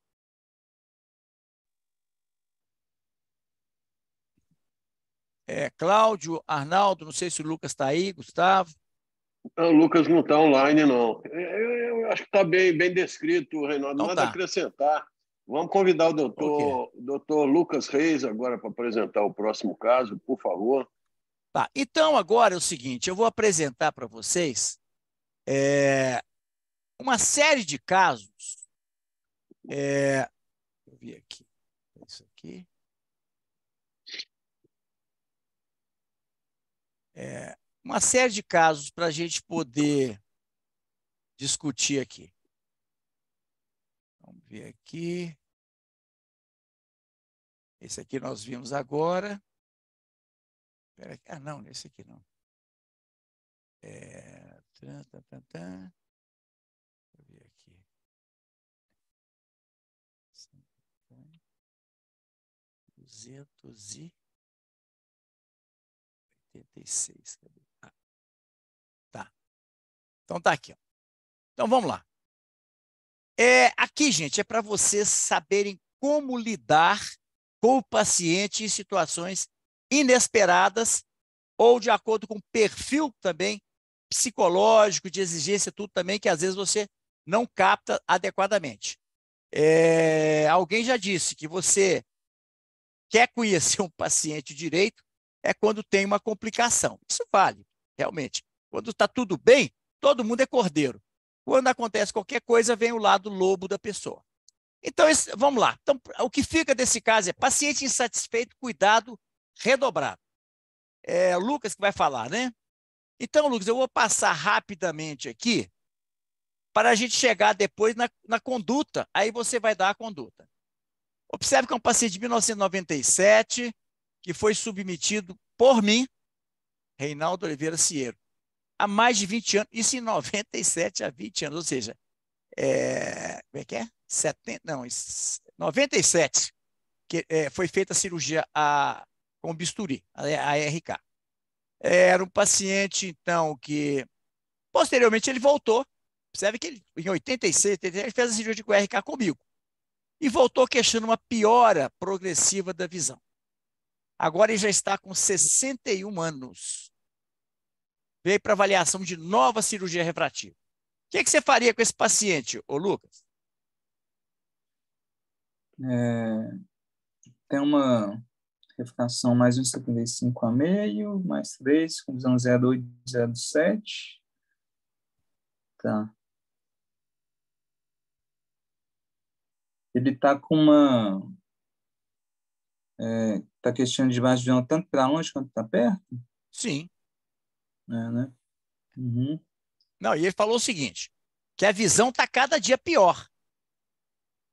Cláudio, Arnaldo, não sei se o Lucas está aí, Gustavo. Não, o Lucas não está online, não. Eu acho que está bem descrito, Reinaldo. Então Nada a acrescentar. Vamos convidar o doutor Lucas Reis agora para apresentar o próximo caso, por favor. Tá, então agora é o seguinte, eu vou apresentar para vocês uma série de casos. Deixa eu ver aqui. Isso aqui. Uma série de casos para a gente poder discutir aqui. Vamos ver aqui. Esse aqui nós vimos agora. Não, esse aqui não. Deixa eu ver aqui. 286. Cadê? Tá. Então tá aqui. Ó. Então vamos lá. Aqui, gente, é para vocês saberem como lidar com o paciente em situações inesperadas ou de acordo com o perfil também psicológico, de exigência, tudo também, que às vezes você não capta adequadamente. Alguém já disse que você quer conhecer um paciente direito quando tem uma complicação. Isso vale, realmente. Quando está tudo bem, todo mundo é cordeiro. Quando acontece qualquer coisa, vem o lado lobo da pessoa. Então, vamos lá. Então, o que fica desse caso é paciente insatisfeito, cuidado redobrado. O Lucas que vai falar, né? Então, Lucas, eu vou passar rapidamente aqui para a gente chegar depois na conduta. Aí você vai dar a conduta. Observe que é um paciente de 1997 que foi submetido por mim, Reinaldo Oliveira Ciero, há mais de 20 anos, isso em 97 a 20 anos, ou seja, como é que é? 97, que foi feita a cirurgia com bisturi, a RK. Era um paciente, então, que posteriormente ele voltou, observe que ele, em 86, ele fez a cirurgia com RK comigo, e voltou queixando uma piora progressiva da visão. Agora ele já está com 61 anos. Veio para avaliação de nova cirurgia refrativa. O que você faria com esse paciente, ô Lucas? Tem uma refração mais 1,75 a meio, mais 3, com visão 0,8, 0,7. Tá. Ele está com uma... Está questionando de baixo de visão tanto para longe quanto para perto? Sim. Né? Uhum. Não, e ele falou o seguinte, que a visão está cada dia pior.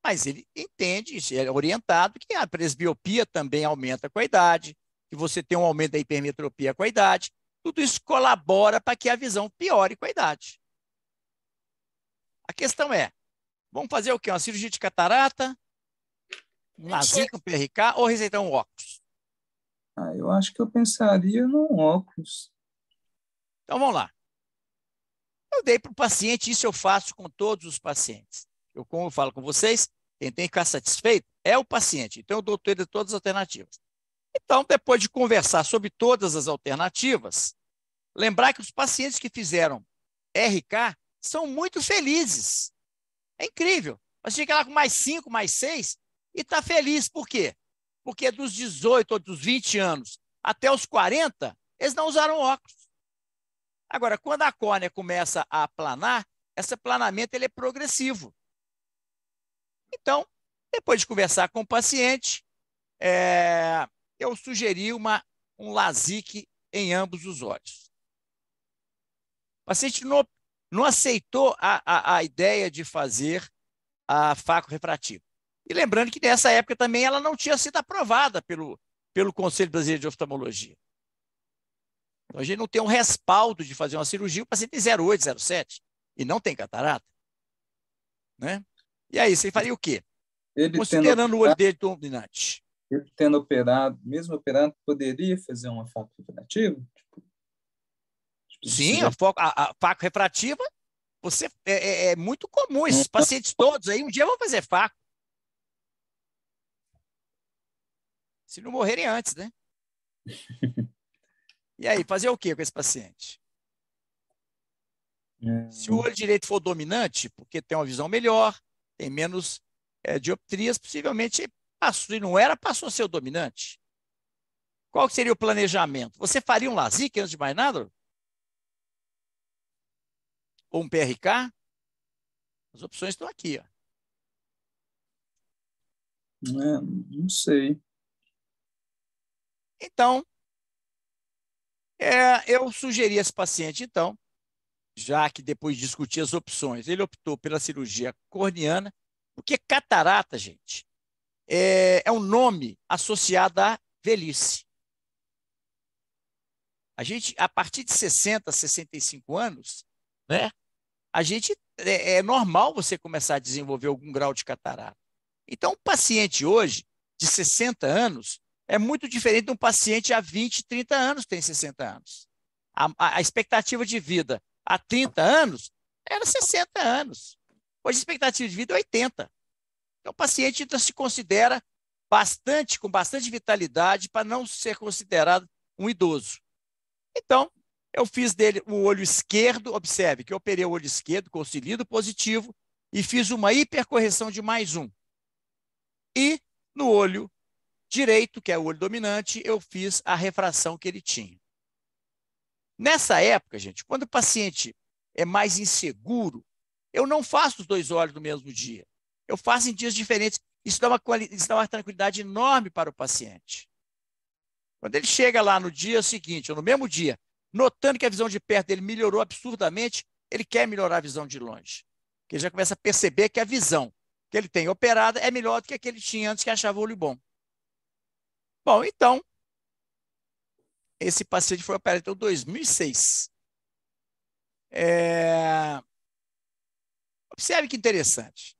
Mas ele entende, é orientado, que a presbiopia também aumenta com a idade, que você tem um aumento da hipermetropia com a idade. Tudo isso colabora para que a visão piore com a idade. A questão é, vamos fazer o quê? Uma cirurgia de catarata, um LASIK, um PRK ou receitar um óculos? Eu acho que eu pensaria num óculos. Então, vamos lá. Eu dei para o paciente, isso eu faço com todos os pacientes. Como eu falo com vocês, quem tem que ficar satisfeito é o paciente. Então, eu dou todas as alternativas. Então, depois de conversar sobre todas as alternativas, lembrar que os pacientes que fizeram RK são muito felizes. É incrível. Você fica lá com mais 5, mais 6 e está feliz. Por quê? Porque dos 18 ou dos 20 anos até os 40, eles não usaram óculos. Agora, quando a córnea começa a aplanar, esse aplanamento ele é progressivo. Então, depois de conversar com o paciente, eu sugeri um LASIK em ambos os olhos. O paciente não aceitou a ideia de fazer a faco refrativa. E lembrando que nessa época também ela não tinha sido aprovada pelo pelo Conselho Brasileiro de Oftalmologia. Então, a gente não tem um respaldo de fazer uma cirurgia, o paciente tem 0,8, 0,7 e não tem catarata. Né? E aí, você faria o quê? Considerando o olho dele dominante. Ele tendo operado, mesmo operado, poderia fazer uma faco refrativa? Sim, a faco refrativa é muito comum. Esses pacientes todos aí, um dia vão fazer faco. Se não morrerem antes, né? E aí, fazer o quê com esse paciente? Se o olho direito for dominante, porque tem uma visão melhor, tem menos dioptrias, possivelmente passou, e não era, passou a ser o dominante. Qual seria o planejamento? Você faria um LASIK antes de mais nada? Ou um PRK? As opções estão aqui. Ó. Não sei. Então, eu sugeri a esse paciente, então, já que depois de discutir as opções, ele optou pela cirurgia corneana, porque catarata, gente, é um nome associado à velhice. A gente, a partir de 60, 65 anos, né, a gente é normal você começar a desenvolver algum grau de catarata. Então, um paciente hoje, de 60 anos, é muito diferente de um paciente há 20, 30 anos que tem 60 anos. A expectativa de vida há 30 anos era 60 anos. Hoje a expectativa de vida é 80. Então, o paciente ainda se considera com bastante vitalidade para não ser considerado um idoso. Então, eu fiz dele o olho esquerdo, observe que eu operei o olho esquerdo com o cilindro positivo e fiz uma hipercorreção de +1. E no olho direito, que é o olho dominante, eu fiz a refração que ele tinha. Nessa época, gente, quando o paciente é mais inseguro, eu não faço os 2 olhos no mesmo dia. Eu faço em dias diferentes. Isso dá uma tranquilidade enorme para o paciente. Quando ele chega lá no dia seguinte, ou no mesmo dia, notando que a visão de perto dele melhorou absurdamente, ele quer melhorar a visão de longe. Porque ele já começa a perceber que a visão que ele tem operada é melhor do que a que ele tinha antes, que achava o olho bom. Bom, então, esse paciente foi operado em 2006. Observe que interessante.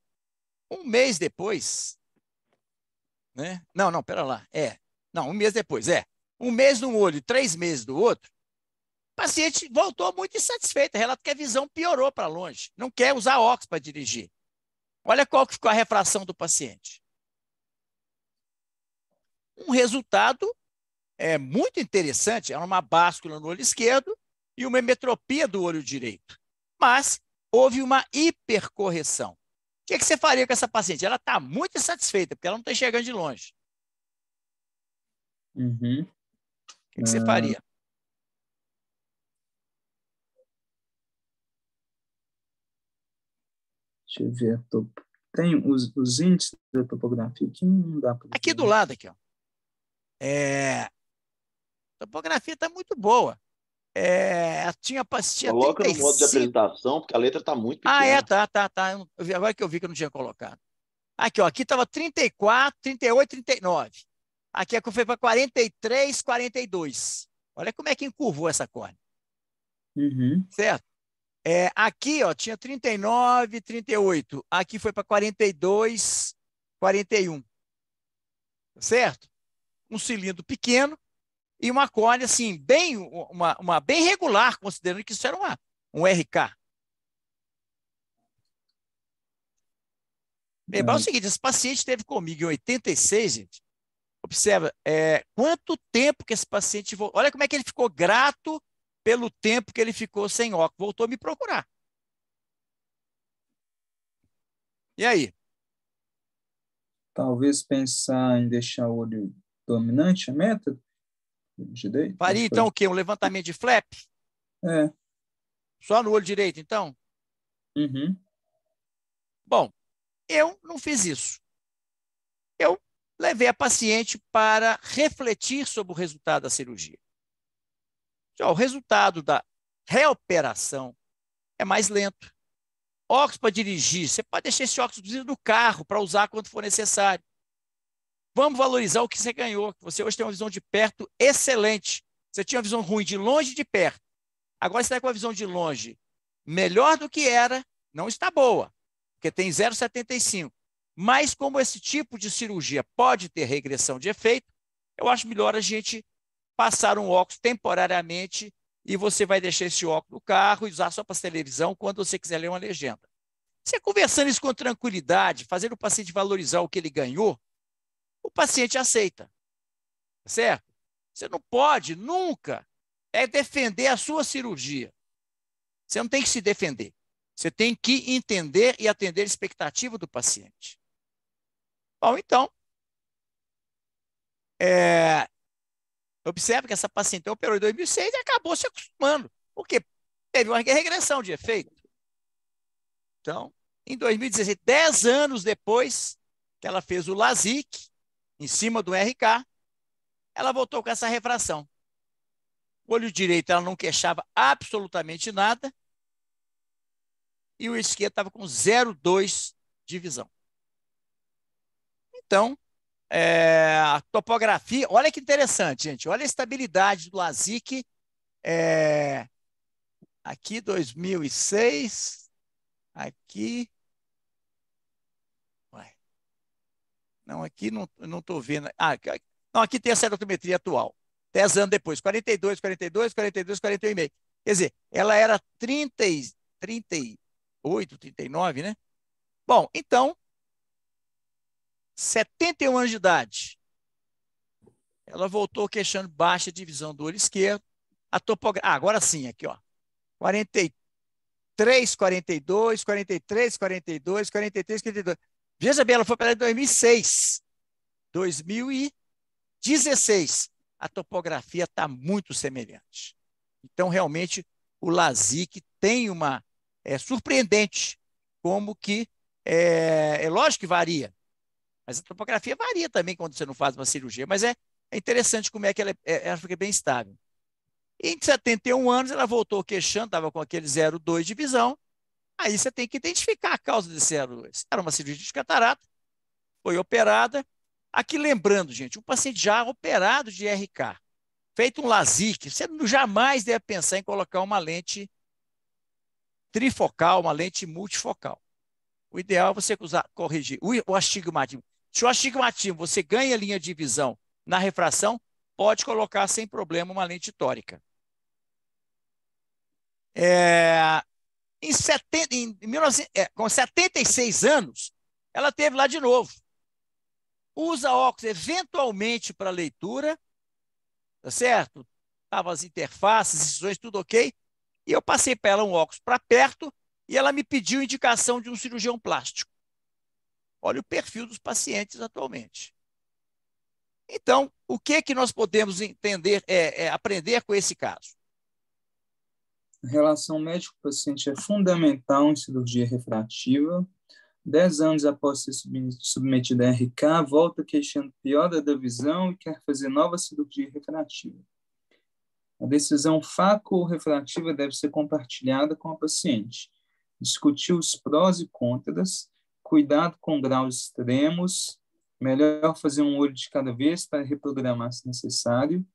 Um mês depois, né? Não, pera lá. Não, um mês depois, um mês num olho e 3 meses do outro, o paciente voltou muito insatisfeito, relata que a visão piorou para longe, não quer usar óculos para dirigir. Olha qual que ficou a refração do paciente. Um resultado muito interessante, era uma báscula no olho esquerdo e uma hemetropia do olho direito. Mas houve uma hipercorreção. O que você faria com essa paciente? Ela está muito insatisfeita, porque ela não está enxergando de longe. Uhum. O que você faria? Deixa eu ver. Tem os índices da topografia que não dá para ver. Aqui do lado, aqui, ó. A topografia está muito boa. Tinha Coloca 35... no modo de apresentação, porque a letra está muito pequena. Tá. Agora que eu vi que eu não tinha colocado. Aqui, ó, aqui estava 34, 38, 39. Aqui foi para 43, 42. Olha como é que encurvou essa córnea. Uhum. Certo? Aqui, ó, tinha 39, 38. Aqui foi para 42, 41. Certo? Um cilindro pequeno e uma córnea, assim, bem regular, considerando que isso era um RK. Lembrar o seguinte, esse paciente esteve comigo em 86, gente. Observa, quanto tempo que esse paciente... Olha como é que ele ficou grato pelo tempo que ele ficou sem óculos. Voltou a me procurar. E aí? Talvez pensar em deixar o olho dominante, a método? Direito? Faria, então, o quê? Um levantamento de flap? Só no olho direito, então? Uhum. Bom, eu não fiz isso. Eu levei a paciente para refletir sobre o resultado da cirurgia. Já o resultado da reoperação é mais lento. Óculos para dirigir, você pode deixar esse óculos no carro para usar quando for necessário. vamos valorizar o que você ganhou. Você hoje tem uma visão de perto excelente. Você tinha uma visão ruim de longe e de perto. Agora você está com uma visão de longe melhor do que era, não está boa, porque tem 0,75. Mas como esse tipo de cirurgia pode ter regressão de efeito, eu acho melhor a gente passar um óculos temporariamente e você vai deixar esse óculos no carro e usar só para televisão quando você quiser ler uma legenda. Você conversando isso com tranquilidade, fazendo o paciente valorizar o que ele ganhou, o paciente aceita, certo? Você não pode nunca defender a sua cirurgia. Você não tem que se defender. Você tem que entender e atender a expectativa do paciente. Bom, então, observe que essa paciente operou em 2006 e acabou se acostumando, porque teve uma regressão de efeito. Então, em 2016, 10 anos depois que ela fez o LASIK, em cima do RK, ela voltou com essa refração. O olho direito ela não queixava absolutamente nada e o esquerdo estava com 0,2 de visão. Então, a topografia, olha que interessante, gente. Olha a estabilidade do LASIK. Aqui, 2006. Aqui. Ué. Não, aqui não estou vendo. Não, aqui tem a cerotometria atual. 10 anos depois. 42, 42, 42, 41,5. Quer dizer, ela era 38, 39, né? Bom, então, 71 anos de idade. Ela voltou queixando baixa divisão do olho esquerdo. A topografia. Agora sim, aqui, ó. 43, 42, 43, 42, 43, 42. Veja bem, ela foi para ela em 2006. 2016. A topografia está muito semelhante. Então, realmente, o LASIK tem uma... É surpreendente como que... É lógico que varia. Mas a topografia varia também quando você não faz uma cirurgia. Mas é interessante como é que ela fica bem estável. Em 71 anos, ela voltou queixando, estava com aquele 0,2 de visão. Aí você tem que identificar a causa desse 0,2. Era uma cirurgia de catarata, foi operada. Aqui lembrando, gente, um paciente já operado de RK, feito um LASIK, você jamais deve pensar em colocar uma lente trifocal, uma lente multifocal. O ideal é você corrigir o astigmatismo. Se o astigmatismo você ganha linha de visão na refração, pode colocar sem problema uma lente tórica. Com 76 anos, ela teve lá de novo. Usa óculos eventualmente para leitura, tá certo? Estavam as interfaces, decisões, tudo ok. E eu passei para ela um óculos para perto e ela me pediu indicação de um cirurgião plástico. Olha o perfil dos pacientes atualmente. Então, o que nós podemos entender, aprender com esse caso? A relação médico-paciente é fundamental em cirurgia refrativa. 10 anos após ser submetida a RK, volta queixando piora da visão e quer fazer nova cirurgia refrativa. A decisão faco ou refrativa deve ser compartilhada com a paciente. Discutir os prós e contras, cuidado com graus extremos, melhor fazer um olho de cada vez para reprogramar se necessário.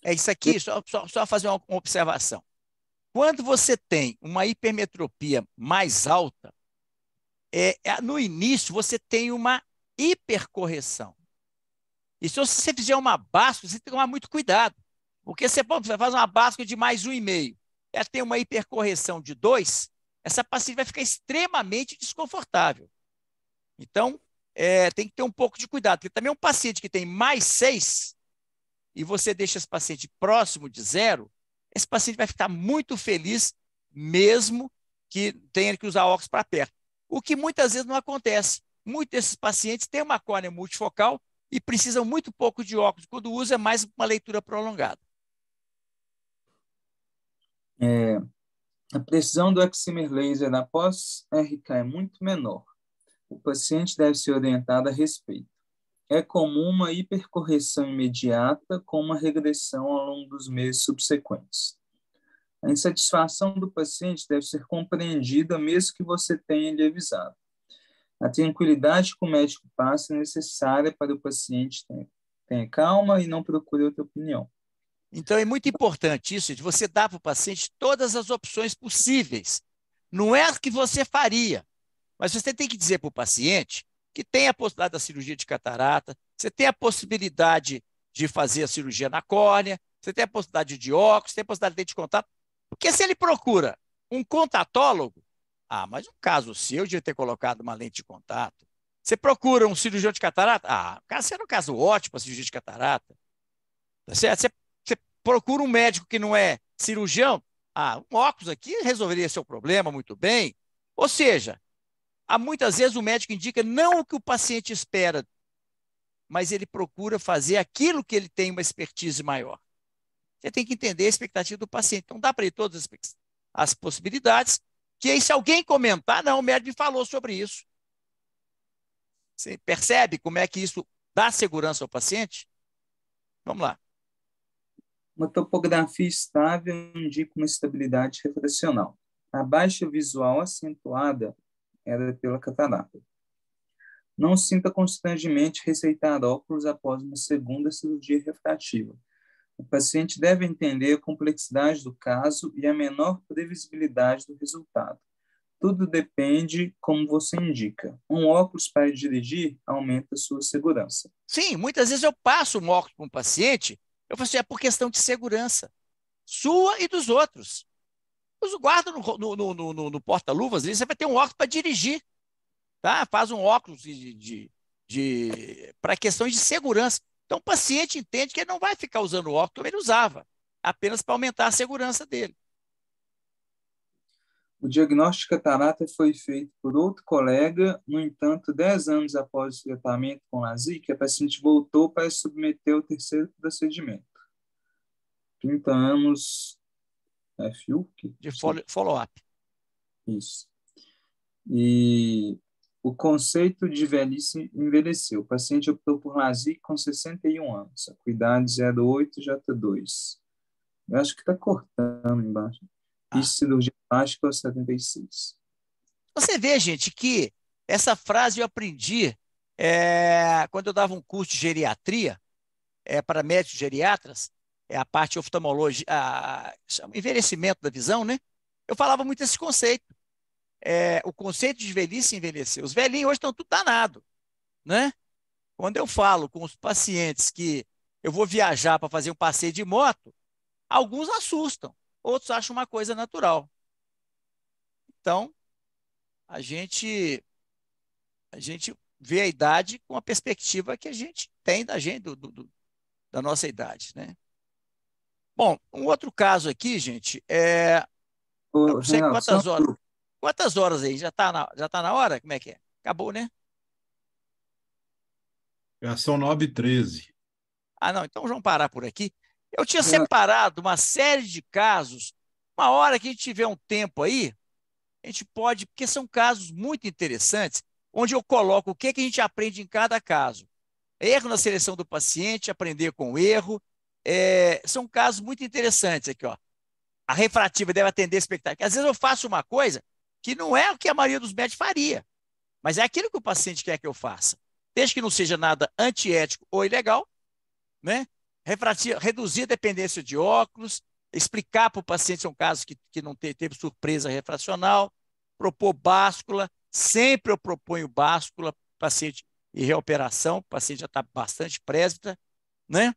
É isso aqui, só fazer uma observação. Quando você tem uma hipermetropia mais alta, no início você tem uma hipercorreção. E se você fizer uma báscula, você tem que tomar muito cuidado. Porque você faz uma báscula de mais 1,5. Ela tem uma hipercorreção de 2, essa paciente vai ficar extremamente desconfortável. Então, tem que ter um pouco de cuidado. Porque também um paciente que tem mais 6 e você deixa esse paciente próximo de 0, esse paciente vai ficar muito feliz, mesmo que tenha que usar óculos para perto. O que muitas vezes não acontece. Muitos desses pacientes têm uma córnea multifocal e precisam muito pouco de óculos. Quando usa, é mais uma leitura prolongada. A precisão do excimer laser após RK é muito menor. O paciente deve ser orientado a respeito. É comum uma hipercorreção imediata com uma regressão ao longo dos meses subsequentes. A insatisfação do paciente deve ser compreendida mesmo que você tenha lhe avisado. A tranquilidade que o médico passa é necessária para o paciente tenha calma e não procure outra opinião. Então, é muito importante isso, de você dar para o paciente todas as opções possíveis. Não é o que você faria, mas você tem que dizer para o paciente que tem a possibilidade da cirurgia de catarata, você tem a possibilidade de fazer a cirurgia na córnea, você tem a possibilidade de óculos, você tem a possibilidade de lente de contato. Porque se ele procura um contatólogo, mas no caso seu, eu devia ter colocado uma lente de contato. Você procura um cirurgião de catarata? Esse era um caso ótimo para cirurgia de catarata. Tá certo? Você procura um médico que não é cirurgião? Um óculos aqui resolveria seu problema muito bem. Ou seja, muitas vezes o médico indica não o que o paciente espera, mas ele procura fazer aquilo que ele tem uma expertise maior. Você tem que entender a expectativa do paciente. Então, dá para ele todas as possibilidades, que aí se alguém comentar, não, o médico me falou sobre isso. Você percebe como é que isso dá segurança ao paciente? Vamos lá. Uma topografia estável indica uma estabilidade refracional. A baixa visual acentuada era pela catarata. Não sinta constrangimento receitar óculos após uma segunda cirurgia refrativa. O paciente deve entender a complexidade do caso e a menor previsibilidade do resultado. Tudo depende como você indica. Um óculos para dirigir aumenta a sua segurança. Sim, muitas vezes eu passo um óculos para um paciente, eu falo assim, é por questão de segurança, sua e dos outros. Eu guardo no porta-luvas, você vai ter um óculos para dirigir. Tá? Faz um óculos para questões de segurança. Então, o paciente entende que ele não vai ficar usando o óculos como ele usava, apenas para aumentar a segurança dele. O diagnóstico de catarata foi feito por outro colega, no entanto, 10 anos após o tratamento com LASIK, a paciente voltou para se submeter ao terceiro procedimento. 30 anos FUC? De follow-up. Isso. E o conceito de velhice envelheceu. O paciente optou por LASIK com 61 anos. Acuidade 08 J2. Eu acho que está cortando embaixo. E cirurgia plástica 76. Você vê, gente, que essa frase eu aprendi quando eu dava um curso de geriatria para médicos geriatras, a parte oftalmologia, envelhecimento da visão, né? Eu falava muito esse conceito. O conceito de velhice envelhecer. Os velhinhos hoje estão tudo danado, né? Quando eu falo com os pacientes que eu vou viajar para fazer um passeio de moto, alguns assustam, outros acham uma coisa natural. Então, a gente vê a idade com a perspectiva que a gente tem da gente, da nossa idade, né? Bom, um outro caso aqui, gente, eu não sei quantas horas. Quantas horas aí? Já tá na hora? Como é que é? Acabou, né? Já são 9h13. Não, então vamos parar por aqui. Eu tinha separado uma série de casos. Uma hora que a gente tiver um tempo aí, a gente pode, porque são casos muito interessantes, onde eu coloco o que a gente aprende em cada caso. Erro na seleção do paciente, aprender com o erro. São casos muito interessantes aqui, ó. A refrativa deve atender a expectativa. Às vezes eu faço uma coisa que não é o que a maioria dos médicos faria, mas é aquilo que o paciente quer que eu faça. Desde que não seja nada antiético ou ilegal, né? Reduzir a dependência de óculos, explicar para o paciente se é um caso que não teve surpresa refracional, propor báscula, sempre eu proponho báscula, paciente e reoperação, o paciente já está bastante presbita, né?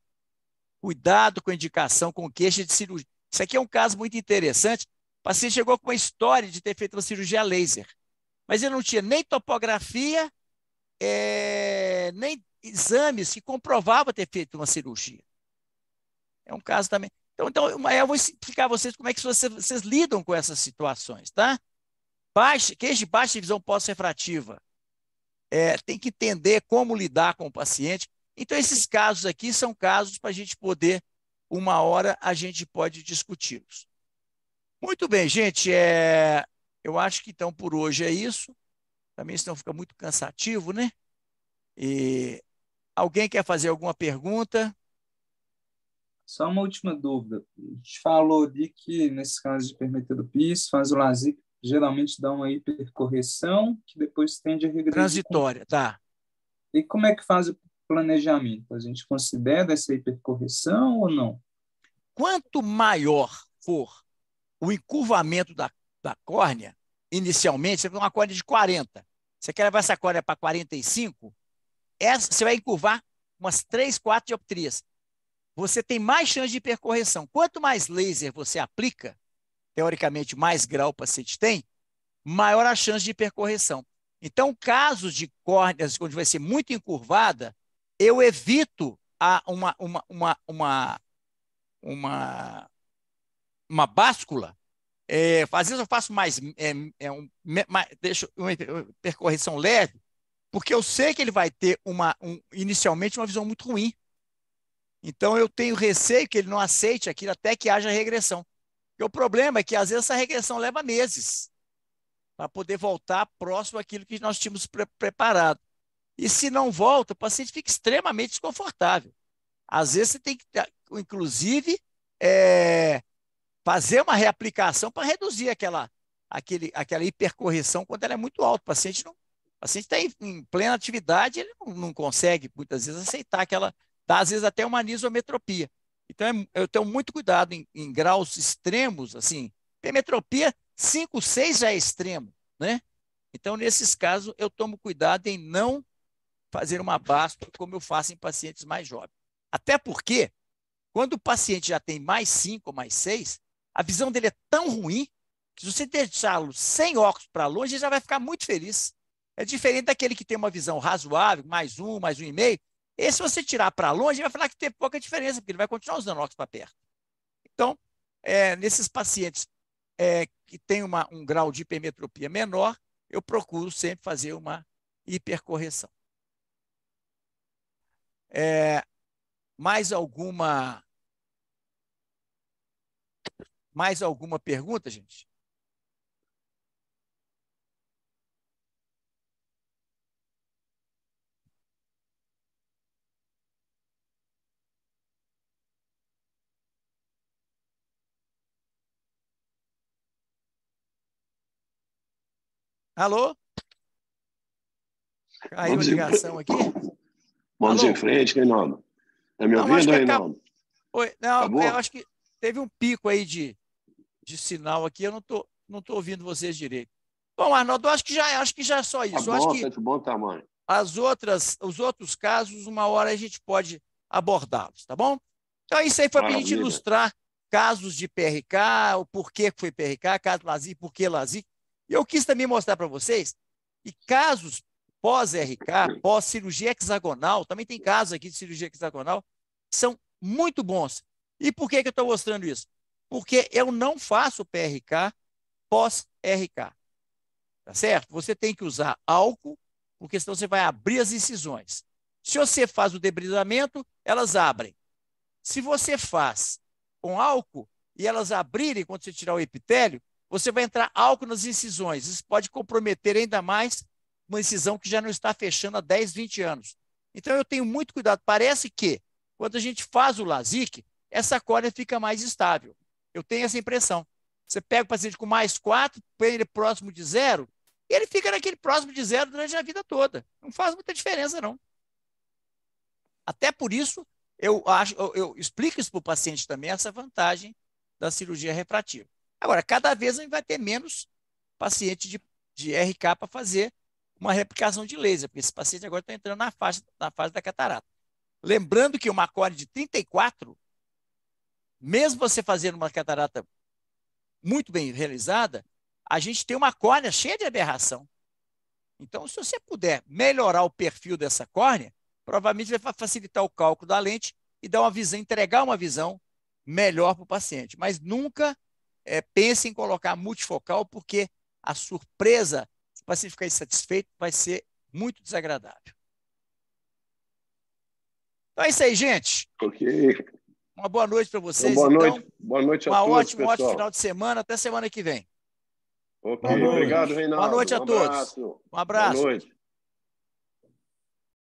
Cuidado com a indicação com queixa de cirurgia. Isso aqui é um caso muito interessante. O paciente chegou com uma história de ter feito uma cirurgia laser, mas ele não tinha nem topografia, nem exames que comprovavam ter feito uma cirurgia. É um caso também. Então eu vou explicar a vocês como é que vocês lidam com essas situações, tá? Queixa de baixa visão pós-refrativa. Tem que entender como lidar com o paciente. Então, esses casos aqui são casos para a gente poder, uma hora, a gente pode discuti-los. Muito bem, gente. Eu acho que, então, por hoje é isso. Também senão fica muito cansativo, né? E alguém quer fazer alguma pergunta? Só uma última dúvida. A gente falou ali que, nesse caso de hipermetropia, se faz o LASIK geralmente dá uma hipercorreção que depois tende a regredir. Transitória, tá. E como é que faz o planejamento? A gente considera essa hipercorreção ou não? Quanto maior for o encurvamento da córnea, inicialmente, você tem uma córnea de 40. Você quer levar essa córnea para 45, você vai encurvar umas 3, 4 dioptrias. Você tem mais chance de hipercorreção. Quanto mais laser você aplica, teoricamente, mais grau o paciente tem, maior a chance de hipercorreção. Então, casos de córneas onde vai ser muito encurvada, eu evito uma báscula. Às vezes eu faço deixo uma percorreção leve, porque eu sei que ele vai ter inicialmente uma visão muito ruim. Então eu tenho receio que ele não aceite aquilo até que haja regressão. E o problema é que às vezes essa regressão leva meses para poder voltar próximo àquilo que nós tínhamos preparado. E se não volta, o paciente fica extremamente desconfortável. Às vezes você tem que, inclusive, fazer uma reaplicação para reduzir aquela hipercorreção quando ela é muito alta. O paciente está em plena atividade, ele não consegue, muitas vezes, aceitar dá, às vezes, até uma anisometropia. Então, eu tenho muito cuidado em graus extremos, assim, hipermetropia 5, 6 já é extremo, né? Então, nesses casos, eu tomo cuidado em não fazer uma báscula como eu faço em pacientes mais jovens. Até porque, quando o paciente já tem mais 5 ou mais 6, a visão dele é tão ruim que se você deixá-lo sem óculos para longe, ele já vai ficar muito feliz. É diferente daquele que tem uma visão razoável, mais 1,5. Esse, se você tirar para longe, ele vai falar que tem pouca diferença, porque ele vai continuar usando óculos para perto. Então, nesses pacientes que têm um grau de hipermetropia menor, eu procuro sempre fazer uma hipercorreção. Mais alguma pergunta, gente? Alô? Caiu a ligação aqui? Vamos em frente, Reinaldo. Está me ouvindo, Reinaldo? Oi, não, eu acho que teve um pico aí de sinal aqui, eu não tô ouvindo vocês direito. Bom, Arnaldo, acho que já é só isso. Tá bom, tá de bom tamanho. Os outros casos, uma hora a gente pode abordá-los, tá bom? Então, isso aí foi para a gente ilustrar casos de PRK, o porquê que foi PRK, caso LASIK, por que LASIK. E eu quis também mostrar para vocês que casos pós-RK, pós-cirurgia hexagonal, também tem casos aqui de cirurgia hexagonal, que são muito bons. E por que eu estou mostrando isso? Porque eu não faço PRK pós-RK. Tá certo? Você tem que usar álcool, porque senão você vai abrir as incisões. Se você faz o debridamento, elas abrem. Se você faz com álcool e elas abrirem quando você tirar o epitélio, você vai entrar álcool nas incisões. Isso pode comprometer ainda mais uma incisão que já não está fechando há 10, 20 anos. Então, eu tenho muito cuidado. Parece que, quando a gente faz o LASIK, essa córnea fica mais estável. Eu tenho essa impressão. Você pega o paciente com mais 4, põe ele próximo de 0, e ele fica naquele próximo de 0 durante a vida toda. Não faz muita diferença, não. Até por isso, eu explico isso para o paciente também, essa vantagem da cirurgia refrativa. Agora, cada vez a gente vai ter menos paciente de RK para fazer uma reaplicação de laser, porque esse paciente agora está entrando na fase da catarata. Lembrando que uma córnea de 34, mesmo você fazendo uma catarata muito bem realizada, a gente tem uma córnea cheia de aberração. Então, se você puder melhorar o perfil dessa córnea, provavelmente vai facilitar o cálculo da lente e dar uma visão, entregar uma visão melhor para o paciente. Mas nunca pense em colocar multifocal, porque a surpresa, se o paciente ficar insatisfeito, vai ser muito desagradável. Então é isso aí, gente. Ok. Uma boa noite para vocês. Boa noite. Então, boa noite a todos, um ótimo final de semana. Até semana que vem. Ok, obrigado, Reinaldo. Boa noite a todos. Um abraço. Boa noite.